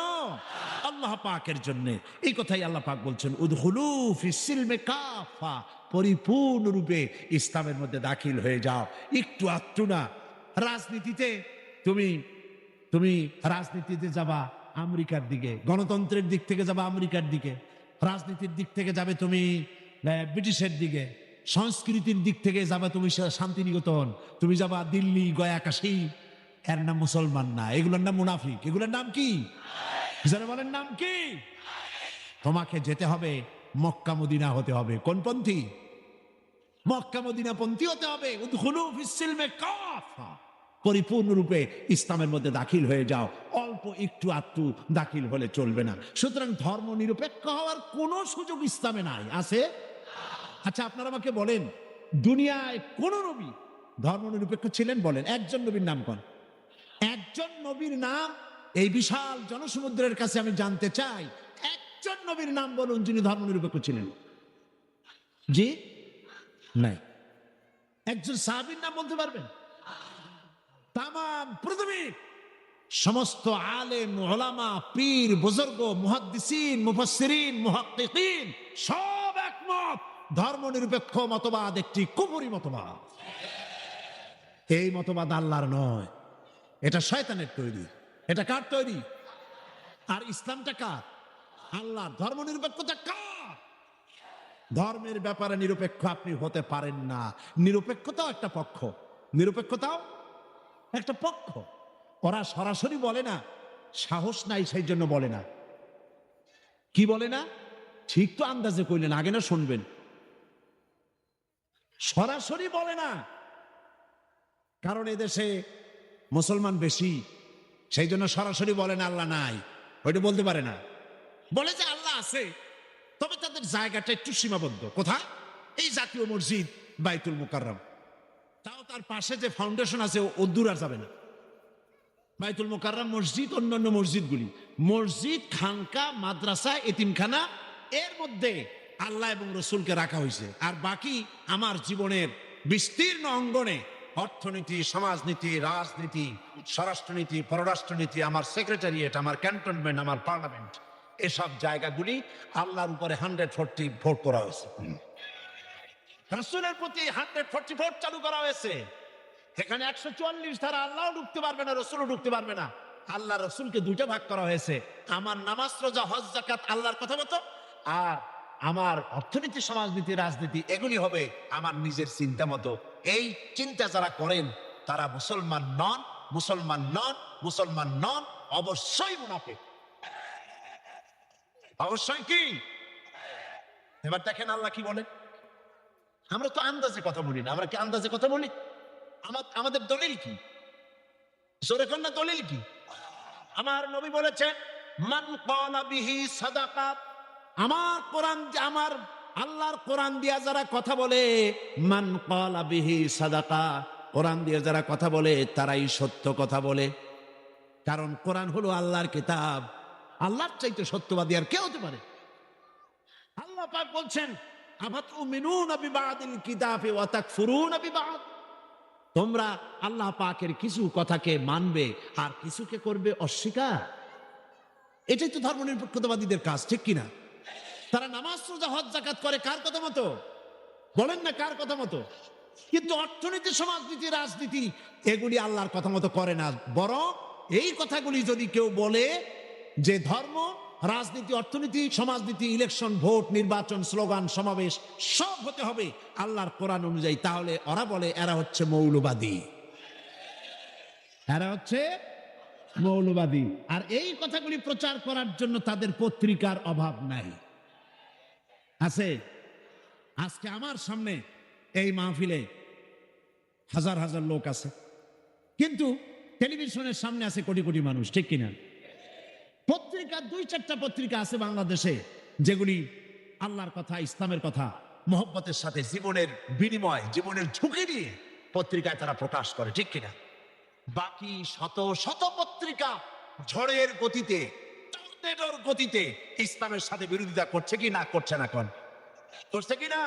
আল্লাহ পাকের জন্য। এই কথাই আল্লাহ পাক বলছেন, উদখুলু ফিস সিলমি কাফা, পরিপূর্ণরূপে ইসলামের মধ্যে দাখিল হয়ে যাও। একটু আধটু না। রাজনীতিতে তুমি রাজনীতিতে যাবা আমেরিকার দিকে, গণতন্ত্রের দিক থেকে যাবা আমেরিকার দিকে, রাজনীতির দিক থেকে যাবে তুমি ব্রিটিশের দিকে, সংস্কৃতির দিক থেকে যাবে তুমি শান্তিনিকেতন, তুমি যাবা দিল্লি, গয়া, কাশী। এর নাম মুসলমান না, এগুলোর নাম মুনাফিক। এগুলোর নাম কি? যারা বলেন নাম কি? তোমাকে যেতে হবে মক্কা মদিনা হতে হবে। কোন পন্থী? মক্কা মদিনা পন্থী হতে হবে। উদখুলু ফিস সিলমি কাফা, পরিপূর্ণরূপে ইসলামের মধ্যে দাখিল হয়ে যাও। অল্প একটু আধটু দাখিল হলে চলবে না। সুতরাং ধর্ম নিরপেক্ষ হওয়ার কোনো সুযোগ ইসলামে নাই। আছে? আচ্ছা, আপনারা আমাকে বলেন, দুনিয়ায় কোন নবী ধর্ম নিরপেক্ষ ছিলেন? বলেন একজন নবীর নাম কোন? একজন নবীর নাম এই বিশাল জনসমুদ্রের কাছে আমি জানতে চাই। একজন নবীর নাম বলুন যিনি ধর্ম নিরপেক্ষ ছিলেন। জি নাই। একজন সাহাবীর নাম বলতে পারবেন? তাম পৃথিবী সমস্ত আলেম, ওলামা, পীর, বুজুর্গ, মুহাদ্দিসিন, মুফাসসিরিন, মুহাক্কিকিন সব একমত, ধর্ম নিরপেক্ষ মতবাদ একটি কুফরি মতবাদ। এই মতবাদ আল্লাহর নয়, এটা শয়তানের তৈরি। এটা কার তৈরি? আর ইসলামটা কার? আল্লাহর। ধর্ম নিরপেক্ষতা কার? ধর্মের ব্যাপারে নিরপেক্ষ আপনি হতে পারেন না। নিরপেক্ষতাও একটা পক্ষ, নিরপেক্ষতাও একটা পক্ষ। ওরা সরাসরি বলে না, সাহস নাই সেই জন্য বলে না। কি বলে না? ঠিক তো আন্দাজে কইলেন, আগে না শুনবেন। সরাসরি বলে না, কারণ এদেশে মুসলমান বেশি, সেই জন্য সরাসরি বলে না আল্লাহ নাই, ওইটা বলতে পারে না। বলে যে আল্লাহ আছে, তবে তাদের জায়গাটা একটু সীমাবদ্ধ। কোথায়? এই জাতীয় মসজিদ বাইতুল মুকাররম, তাও তার পাশে যে ফাউন্ডেশন আছে ও দূর আর যাবে না। বাইতুল মুকাররম মসজিদ, অন্যান্য মসজিদগুলি, মসজিদ, খানকা, মাদ্রাসা, এতিমখানা, এর মধ্যে আল্লাহ এবং রসুলকে রাখা হয়েছে। আর বাকি আমার জীবনের বিস্তীর্ণ অঙ্গনে অর্থনীতি, সমাজনীতি, রাজনীতি, স্বরাষ্ট্রনীতি, পররাষ্ট্রনীতি, আমার সেক্রেটারিয়েট, আমার ক্যান্টনমেন্ট, আমার পার্লামেন্ট, এসব জায়গাগুলি আল্লাহর উপরে 140 ভোট করা হয়েছে। রাসূলের প্রতি 140 ভোট চালু করা হয়েছে। এখানে 144 ধারা, আল্লাহও ঢুকতে পারবে না, রসুলও ঢুকতে পারবে না। আল্লাহ রসুলকে দুইটা ভাগ করা হয়েছে। আমার নামাজ, রোজা, হজ, যাকাত আল্লাহর কথা মতো, আর আমার অর্থনীতি, সমাজনীতি, রাজনীতি এগুলি হবে আমার নিজের চিন্তা মতো। এই চিন্তা যারা করেন তারা মুসলমান নন, মুসলমান নন, মুসলমান নন, অবশ্যই মুনাফিক। অবশ্যই কি? এবার দেখেন আল্লাহ কি বলেন। আমরা তো আন্দাজে কথা বলি না, আমরা কি আন্দাজে কথা বলি? আমাদের দলিল কি? জোরে কর না, দলিল কি? আমার নবী বলেছেন, মান ক্বালা বিহি সাদাকা। আমার কোরআন, আমার আল্লাহর কোরআন দিয়া যারা কথা বলে, মান ক্বালা বিহি সাদাকা, কোরআন দিয়ে যারা কথা বলে তারাই সত্য কথা বলে। কারণ কোরআন হলো আল্লাহর কিতাব, আল্লাহর চাইতে সত্যবাদী আর কে হতে পারে? আল্লাহ পাক বলছেন, আফাতুমিনুনা বিবাদিল কিতাবি ওয়া তাকফুরুনা বিবাদ। তোমরা আল্লাহ পাকের কিছু কথাকে মানবে আর কিছুকে করবে অস্বীকার। এটাই তো ধর্মনিরপেক্ষতাবাদীদের কাজ, ঠিক কিনা? তারা নামাজ, রোজা, হজ, যাকাত করে কার কথা মতো? বলেন না কার কথা মতো? কিন্তু অর্থনীতি, সমাজনীতি, রাজনীতি এগুলি আল্লাহর কথা মতো করে না। বরং এই কথাগুলি যদি কেউ বলে যে ধর্ম, রাজনীতি, অর্থনীতি, সমাজনীতি, ইলেকশন, ভোট, নির্বাচন, স্লোগান, সমাবেশ সব হতে হবে আল্লাহর কোরআন অনুযায়ী, তাহলে ওরা বলে এরা হচ্ছে মৌলবাদী, এরা হচ্ছে মৌলবাদী। আর এই কথাগুলি প্রচার করার জন্য তাদের পত্রিকার অভাব নাই, আছে। আজকে আমার সামনে এই মাহফিলে হাজার হাজার লোক আছে, কিন্তু টেলিভিশনের সামনে আছে কোটি কোটি মানুষ, ঠিক কিনা? পত্রিকা 2-4টা পত্রিকা আছে বাংলাদেশে যেগুলি আল্লাহর কথা, ইসলামের কথা মহব্বতের সাথে জীবনের বিনিময়, জীবনের ঝুঁকি নিয়ে পত্রিকায় তারা প্রকাশ করে, ঠিক কিনা? বাকি শত শত পত্রিকা ঝড়ের গতিতে, টর্নেডোর গতিতে ইসলামের সাথে বিরোধিতা করছে কি না? করছে না? করছে কি না?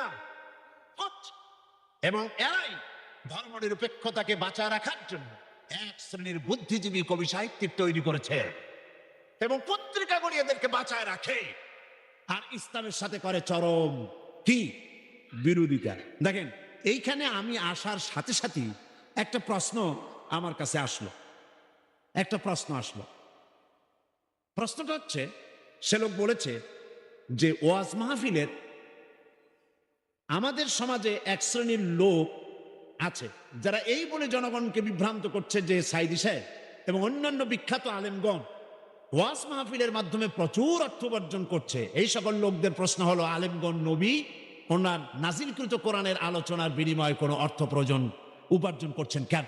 এবং এরাই ধর্মনিরপেক্ষতাকে বাঁচায় রাখার জন্য এক শ্রেণীর বুদ্ধিজীবী কবি সাহিত্যিক তৈরি করেছে এবং পত্রিকাগুলি এদেরকে বাঁচায় রাখে, আর ইসলামের সাথে করে চরম কি বিরোধিতা। দেখেন, এইখানে আমি আসার সাথে সাথে একটা প্রশ্ন আমার কাছে আসলো, একটা প্রশ্ন আসলো। প্রশ্নটা হচ্ছে, সে লোক বলেছে যে ওয়াজ মাহফিলের আমাদের সমাজে এক শ্রেণীর লোক আছে যারা এই বলে জনগণকে বিভ্রান্ত করছে যে সাইদি সাহেব এবং অন্যান্য বিখ্যাত আলেমগণ ওয়াজ মাহফিলের মাধ্যমে প্রচুর অর্থ উপার্জন করছে। এই সকল লোকদের প্রশ্ন হলো, আলেমগণ নবী ওনার নাজিলকৃত কোরআনের আলোচনার বিনিময়ে কোনো অর্থ উপার্জন করছেন কেন?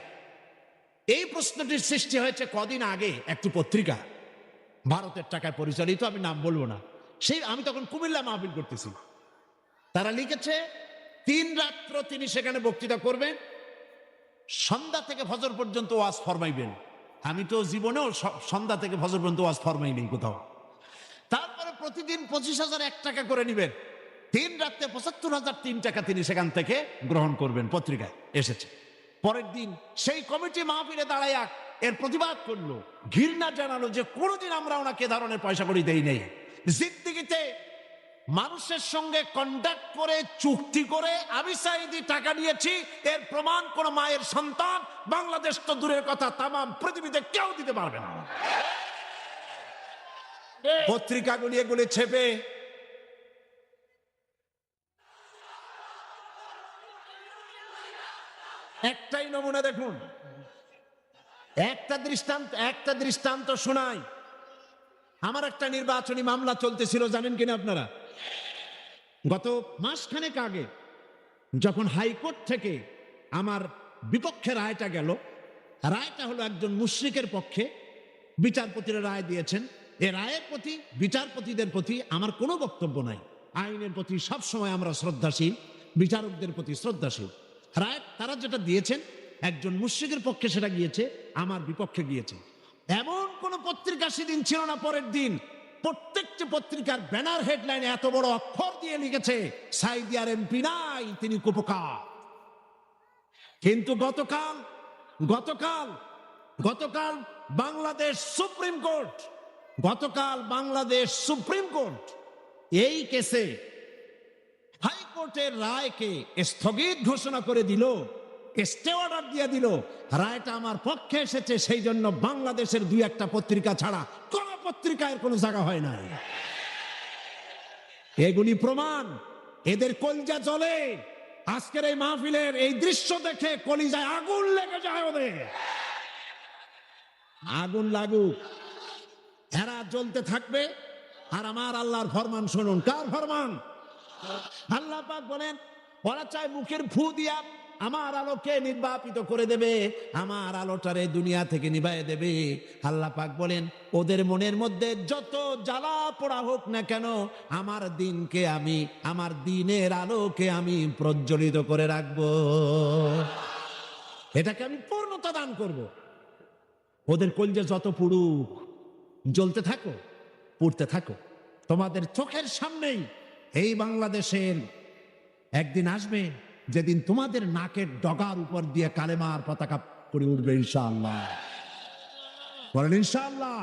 এই প্রশ্নটির সৃষ্টি হয়েছে কদিন আগে একটি পত্রিকা, ভারতের টাকায় পরিচালিত, আমি নাম বলবো না। আমি তখন কুমিল্লা মাহফিল করতেছি। তারা লিখেছে 3 রাত্র তিনি সেখানে বক্তৃতা করবেন, সন্ধ্যা থেকে ফজর পর্যন্ত ওয়াজ ফরমাইবেন। আমি তো জীবনেও সন্ধ্যা থেকে ফজর পর্যন্ত ওয়াজ ফরমাই নেই কোথাও। তারপরে প্রতিদিন 25,001 টাকা করে নিবেন, দিন রাত্রে ৭৫,০০০ টাকা তিনি সেখান থেকে গ্রহণ করবেন, পত্রিকায় এসেছে। পরের দিন সেই কমিটি মাহফিলে দাঁড়ায় এর প্রতিবাদ করলো, ঘৃণা জানালো যে কোনোদিন আমরা ওনাকে এ ধরনের পয়সা কড়ি দেই নেই। জিন্দেগিতে মানুষের সঙ্গে কন্ট্যাক্ট করে চুক্তি করে আমি সাইদি টাকা নিয়েছি, এর প্রমাণ কোন মায়ের সন্তান বাংলাদেশ তো দূরের কথা তামাম পৃথিবীতে কেউ দিতে পারবে না। পত্রিকাগুলি এগুলি ছেপে একটাই নমুনা দেখুন, একটা দৃষ্টান্ত শোনাই। আমার একটা নির্বাচনী মামলা চলতেছিল, জানেন কিনা আপনারা? গত মাসখানেক আগে যখন হাইকোর্ট থেকে আমার বিপক্ষে রায়টা গেল, রায়টা হলো একজন মুশরিকের পক্ষে, বিচারপতিরা রায় দিয়েছেন। এ রায়ের প্রতি, বিচারপতিদের প্রতি আমার কোনো বক্তব্য নাই। আইনের প্রতি সবসময় আমরা শ্রদ্ধাশীল, বিচারকদের প্রতি শ্রদ্ধাশীল। রায় তারা যেটা দিয়েছেন, একজন মুশরিকের পক্ষে সেটা গিয়েছে, আমার বিপক্ষে গিয়েছে। এমন কোন পত্রিকা সেদিন ছিল না। পরের দিন প্রত্যেকটি পত্রিকার ব্যানার হেডলাইনে এত বড় অক্ষর দিয়ে লিখেছে, সাইদি আর এমপি নাই, তিনি কুপকার। কিন্তু গতকাল বাংলাদেশ সুপ্রিম কোর্ট এই কেসে হাইকোর্টের রায়কে স্থগিত ঘোষণা করে দিল, স্টে অর্ডার দিয়ে দিল। রায়টা আমার পক্ষে এসেছে, সেই জন্য বাংলাদেশের 2-1টা পত্রিকা ছাড়া কোন পত্রিকায় কোনো জায়গা হয় না। এগুলি প্রমাণ, এদের কলিজা জ্বলে। আজকের এই মাহফিলের এই দৃশ্য দেখে কলিজায় আগুন লেগে যায় ওদের। আগুন লাগুক, এরা জ্বলতে থাকবে। আর আমার আল্লাহর ফরমান শুনুন। কার ফরমান? আল্লাহ পাক বলেন, ওরা চায় মুখের ফু দিয়া আমার আলোকে নির্বাপিত করে দেবে, আমার আলোটারে দুনিয়া থেকে নিভাইয়ে দেবে। আল্লাহ পাক বলেন, ওদের মনের মধ্যে যত জ্বালা পোড়া হোক না কেন, আমার দিনকে আমি, আমার দিনের আলোকে আমি প্রজ্বলিত করে রাখবো, এটাকে আমি পূর্ণতা দান করব। ওদের কলজে যত পুড়ুক, জ্বলতে থাকো, পুড়তে থাকো। তোমাদের চোখের সামনেই এই বাংলাদেশের একদিন আসবে যেদিন তোমাদের নাকের ডগার উপর দিয়ে কালেমার পতাকা করে উঠবে, ইনশাআল্লাহ। বলেন ইনশাআল্লাহ,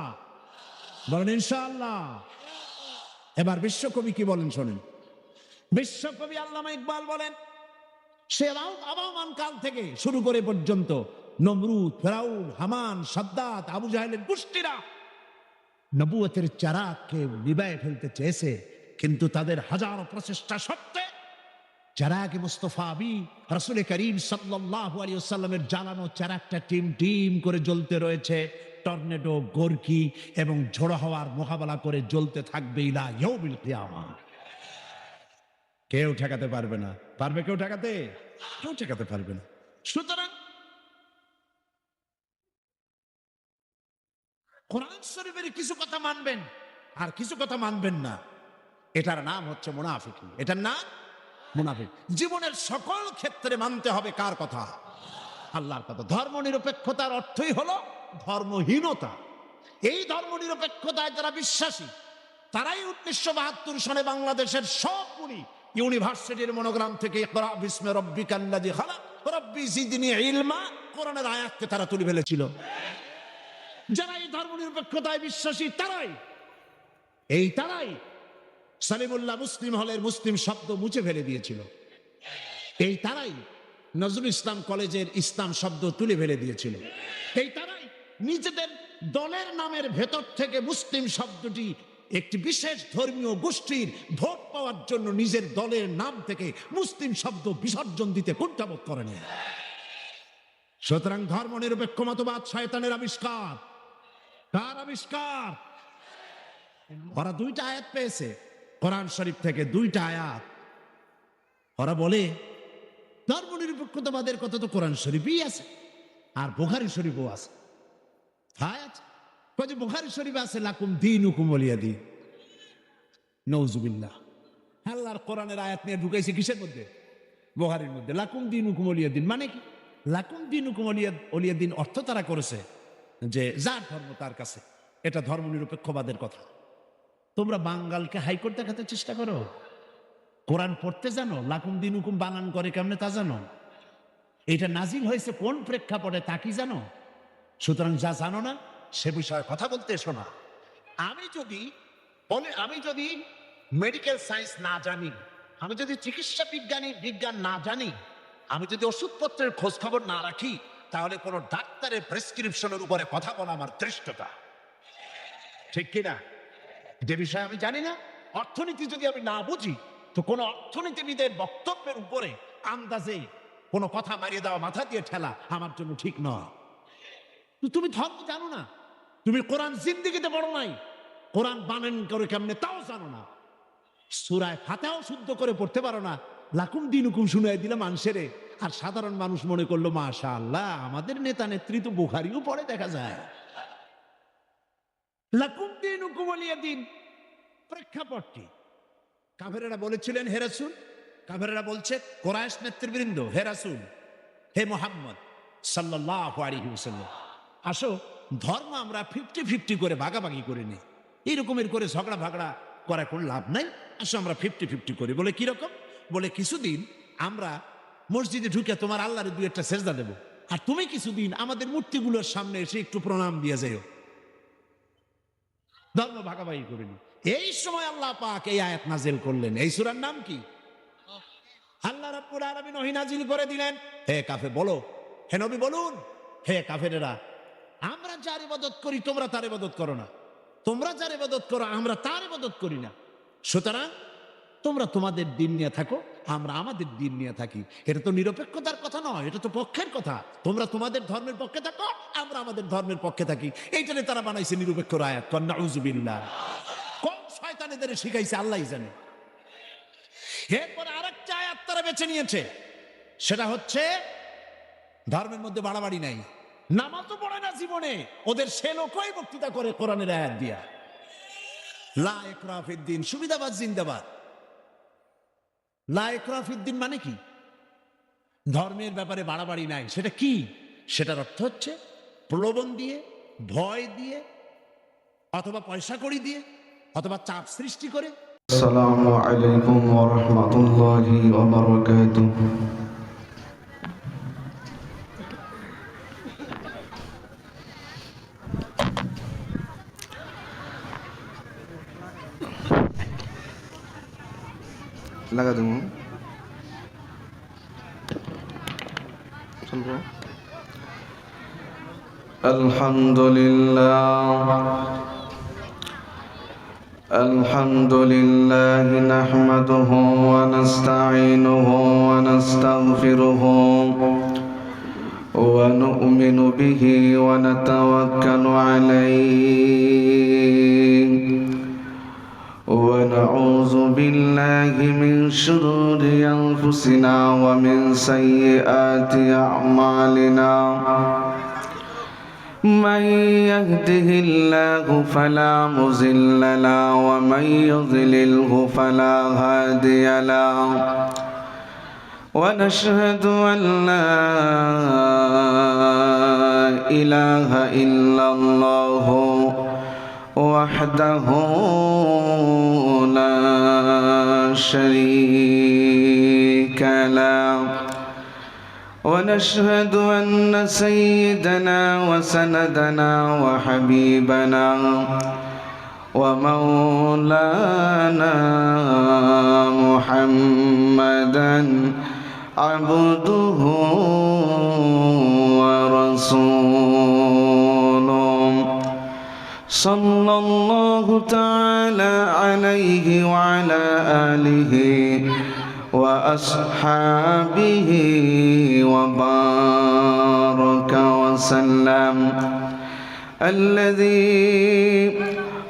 বলেন ইনশাআল্লাহ। এবার বিশ্বকবি কি বলেন শোনেন। বিশ্বকবি আল্লামা ইকবাল বলেন, সে আবহমান কাল থেকে শুরু করে পর্যন্ত নমরুদ, ফেরাউন, হামান, সাদ্দাত, আবু জাহেলের গোষ্ঠীরা নবুয়তের চারাগকে নিভায়ে ফেলতে চেয়েছে, কিন্তু তাদের হাজারো প্রচেষ্টা সত্ত্বে চারাগে মুস্তফা আবি রাসূল করিম সাল্লাল্লাহু আলাইহি ওয়াসাল্লামের জ্বালানো চারাগটা টিম করে জ্বলতে রয়েছে। টর্নেডো, গর্কি এবং ঝড়ো হাওয়ার মোকাবেলা করে জ্বলতে থাকবে ইলা ইয়াউমিল কিয়ামা। কেউ ঠেকাতে পারবে না। পারবে কেউ ঠেকাতে? কেউ ঠেকাতে পারবে না। সুতরাং কোরআন শরীফের কিছু কথা মানবেন আর কিছু কথা মানবেন না, এটার নাম হচ্ছে মুনাফিকি। এটার নাম মুনাফিক। জীবনের সকল ক্ষেত্রে মানতে হবে কার কথা? আল্লাহর কথা। ধর্ম নিরপেক্ষতার অর্থই হলো ধর্মহীনতা। এই ধর্ম নিরপেক্ষতায় যারা বিশ্বাসী, তারাই 1972 সনে বাংলাদেশের সবগুলি ইউনিভার্সিটির মনোগ্রাম থেকে ইকরা বিস্মি রাব্বিকাল্লাযী খালাক রাব্বি জিদনি ইলমা কোরআনের আয়াতকে তারা তুলে ফেলেছিল। যারা এই ধর্ম নিরপেক্ষতায় বিশ্বাসী, তারাই সালিমুল্লাহ মুসলিম হলের মুসলিম শব্দ মুছে ফেলে দিয়েছিল। এই তারাই নজরুল ইসলাম কলেজের ইসলাম শব্দ তুলে ফেলে দিয়েছিল। এই তারাই নিজেদের দলের নামের ভেতর থেকে মুসলিম শব্দটি একটি বিশেষ ধর্মীয় গোষ্ঠীর ভোট পাওয়ার জন্য নিজের দলের নাম থেকে মুসলিম শব্দ বিসর্জন দিতে কুণ্ঠাবোধ করে না। সুতরাং ধর্ম নিরপেক্ষ মতবাদ শয়তানের আবিষ্কার। কার আবিষ্কার? ওরা 2টা আয়াত পেয়েছে কোরআন শরীফ থেকে, 2টা আয়াত। ওরা বলে ধর্ম নিরপেক্ষতাবাদের কথা তো কোরআন শরীফই আছে আর বুখারী শরীফও আছে। আয়াত কই বুখারী শরীফে আছে লাকুম দীনুকুম ওয়ালিয়া দ্বীন। নাউযুবিল্লাহ। আল্লাহর কোরআনের আয়াত নিয়ে ঢুকাইছে কিসের মধ্যে? বুখারীর মধ্যে। লাকুম দীনুকুম ওয়ালিয়া দ্বীন মানে কি? লাকুম দীনুকুম ওয়ালিয়া দ্বীন অর্থ তারা করেছে যে যার ধর্ম তার কাছে। এটা ধর্ম নিরপেক্ষবাদের কথা। তোমরা বাঙ্গালকে হাইকোর্ট দেখাতে চেষ্টা করো, কোরআন পড়তে জানো? লাকুম দিনুকুম বানান করে কেমনে তা জানো? এটা নাজিল হয়েছে কোন প্রেক্ষাপটে তা কি জানো? সুতরাং যা জানো না সে বিষয়ে কথা বলতে এসো না। আমি যদি মেডিকেল সায়েন্স না জানি, আমি যদি চিকিৎসা বিজ্ঞান না জানি, আমি যদি ওষুধপত্রের খোঁজ খবর না রাখি, তাহলে কোনো ডাক্তারের প্রেসক্রিপশনের উপরে কথা বলা আমার ধৃষ্টতা, ঠিক কিনা? যে বিষয়ে আমি জানি না, অর্থনীতি যদি আমি না বুঝি, তো কোনো অর্থনীতিবিদের বক্তব্যের উপরে আন্দাজে কোনো কথা মারিয়ে দেওয়া, মাথা দিয়ে ঠেলা আমার জন্য ঠিক নয়। তুমি ধর্ম জানো না, তুমি কোরআন জিন্দিগিতে পড়ো নাই, কোরআন বানান করে কেমনে তাও জানো না, সূরায়ে ফাতিহাও শুদ্ধ করে পড়তে পারো না, লাকুম দিনুকুম শুনাই দিলে মানুষেরে, আর সাধারণ মানুষ মনে করলো মাশাআল্লাহ আমাদের নেতা নেত্রী তো বুখারীও পড়ে দেখা যায়। লাকুম দিনুকুম ওয়ালিয়া দিন প্রেক্ষাপটটি কাফেরেরা বলেছিলেন হে রাসূল, কাফেরেরা বলছে কুরাইশ নেতৃবৃন্দ, হে রাসূল, হে মুহাম্মদ সাল্লাল্লাহু আলাইহি ওয়াসাল্লাম, আসো ধর্ম আমরা 50-50 করে ভাগাভাগি করে নিই, এরকমের করে ঝগড়া ভাগড়া করা কোনো লাভ নাই, আসো আমরা 50-50 করি। বলে কিরকম? বলে কিছুদিন আমরা মসজিদে ঢুকে তোমার আল্লাহরে দুই একটা সেজদা দেব, আর তুমি কিছুদিন আমাদের মূর্তিগুলোর সামনে এসে একটু প্রণাম দিয়ে যাও, ধর্ম ভাগাভাগি করে নি। এই সময় আল্লাহ পাক এই আয়াত নাজিল করলেন। এই সূরার নাম কি? আল্লাহ রাব্বুল আলামিন ওহী নাজিল করে দিলেন, হে কাফের বলো, হে নবী বলুন, হে কাফেরেরা, আমরা যার ইবাদত করি তোমরা তার ইবাদত করো না, তোমরা যার ইবাদত করো আমরা তার ইবাদত করি না, সুতরাং তোমরা তোমাদের দিন নিয়ে থাকো, আমরা আমাদের দিন নিয়ে থাকি। এটা তো নিরপেক্ষতার কথা নয়, এটা তো পক্ষের কথা। তোমরা তোমাদের ধর্মের পক্ষে থাকো, আমরা আমাদের ধর্মের পক্ষে থাকি। এইটারে তারা বানাইছে নিরপেক্ষর আয়াত। নাউযুবিল্লাহ। কোন শয়তান এদের শিখাইছে আল্লাহই জানে। এরপরে আরেকটা আয়াত তারা বেছে নিয়েছে, সেটা হচ্ছে ধর্মের মধ্যে বাড়াবাড়ি নাই, নামাজও পড়ে না জীবনে, ওদের সে লোকই বক্তৃতা করে কোরআনের আয়াত দিয়া, লা ইকরাহা ফিদ্দিন, সুবিধাবাদ জিন্দাবাদ। লা ইকরাহা ফিদ্দিন মানে কি? ধর্মের ব্যাপারে বাড়াবাড়ি নাই, সেটা কি? সেটার অর্থ হচ্ছে প্রলোভন দিয়ে, ভয় দিয়ে, অথবা পয়সা কড়ি দিয়ে, অথবা চাপ সৃষ্টি করে। আসসালামু আলাইকুম ওয়া রাহমাতুল্লাহি ওয়া বারাকাতুহু। লাগা দেবো চলবো। আলহামদুলিল্লাহ নাহমাদুহু ওয়া নাস্তাঈনুহু ওয়া নাস্তাগফিরুহু ওয়া নু'মিনু বিহি ওয়া নাতাওয়াক্কালু আলাইহি ওয়া নাউযু বিল্লাহি মিন শুরুরি আনফুসিনা ওয়া মিন সাইয়্যাতি আ'মালিনা। من يهده الله فلا مضل له ومن يضلله فلا هادي له ونشهد أن لا إله إلا الله وحده لا شريك له ونشهد أن سيدنا وسندنا وحبيبنا ومولانا محمدا عبده ورسوله صلى الله تعالى عليه وعلى آله وأصحابه وبارك وسلم الذي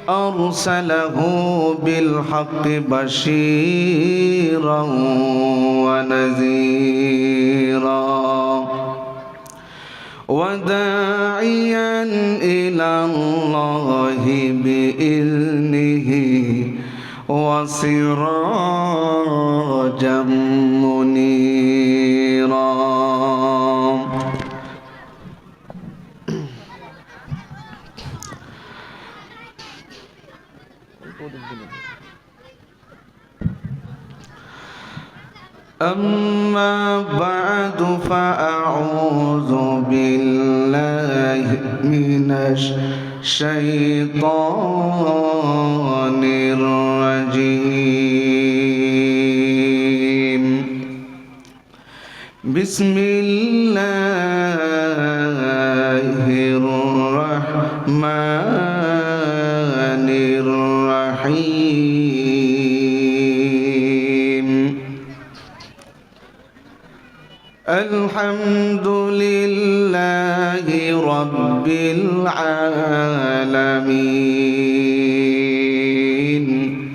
أرسله بالحق بشيرا ونذيرا وداعيا إلى الله بإذنه وسراجا منيرا. أما بعد فأعوذ بالله من الشيطان الرجيم بسم الله الرحمن الرحيم الحمد لله رب العالمين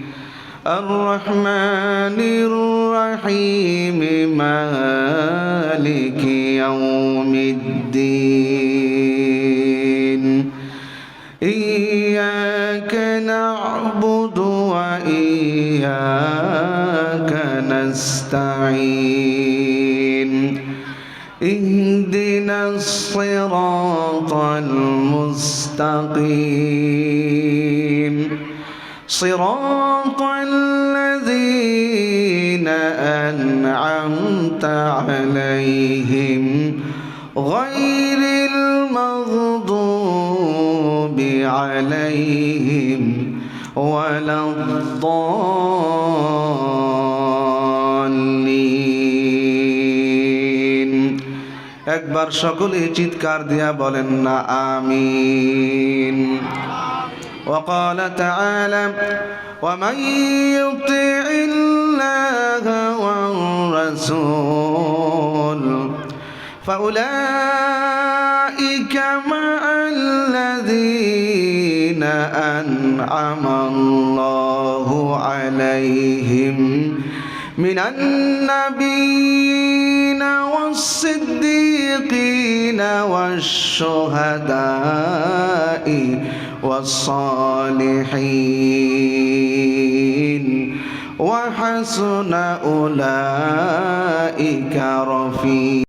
الرحمن الرحيم مالك يوم الدين إياك نعبد وإياك نستعين اهدنا الصراط المستقيم صراط الذين أنعمت عليهم غير المغضوب عليهم ولا الضالين একবার সকলে চিৎকার দিয়া বলেন না আমিন وقال تعالى ومن يطع الله والرسول فأولئك مع الذين أنعم الله عليهم من النبيين والصديقين والشهداء والصالحين وحسن أولئك رفيقا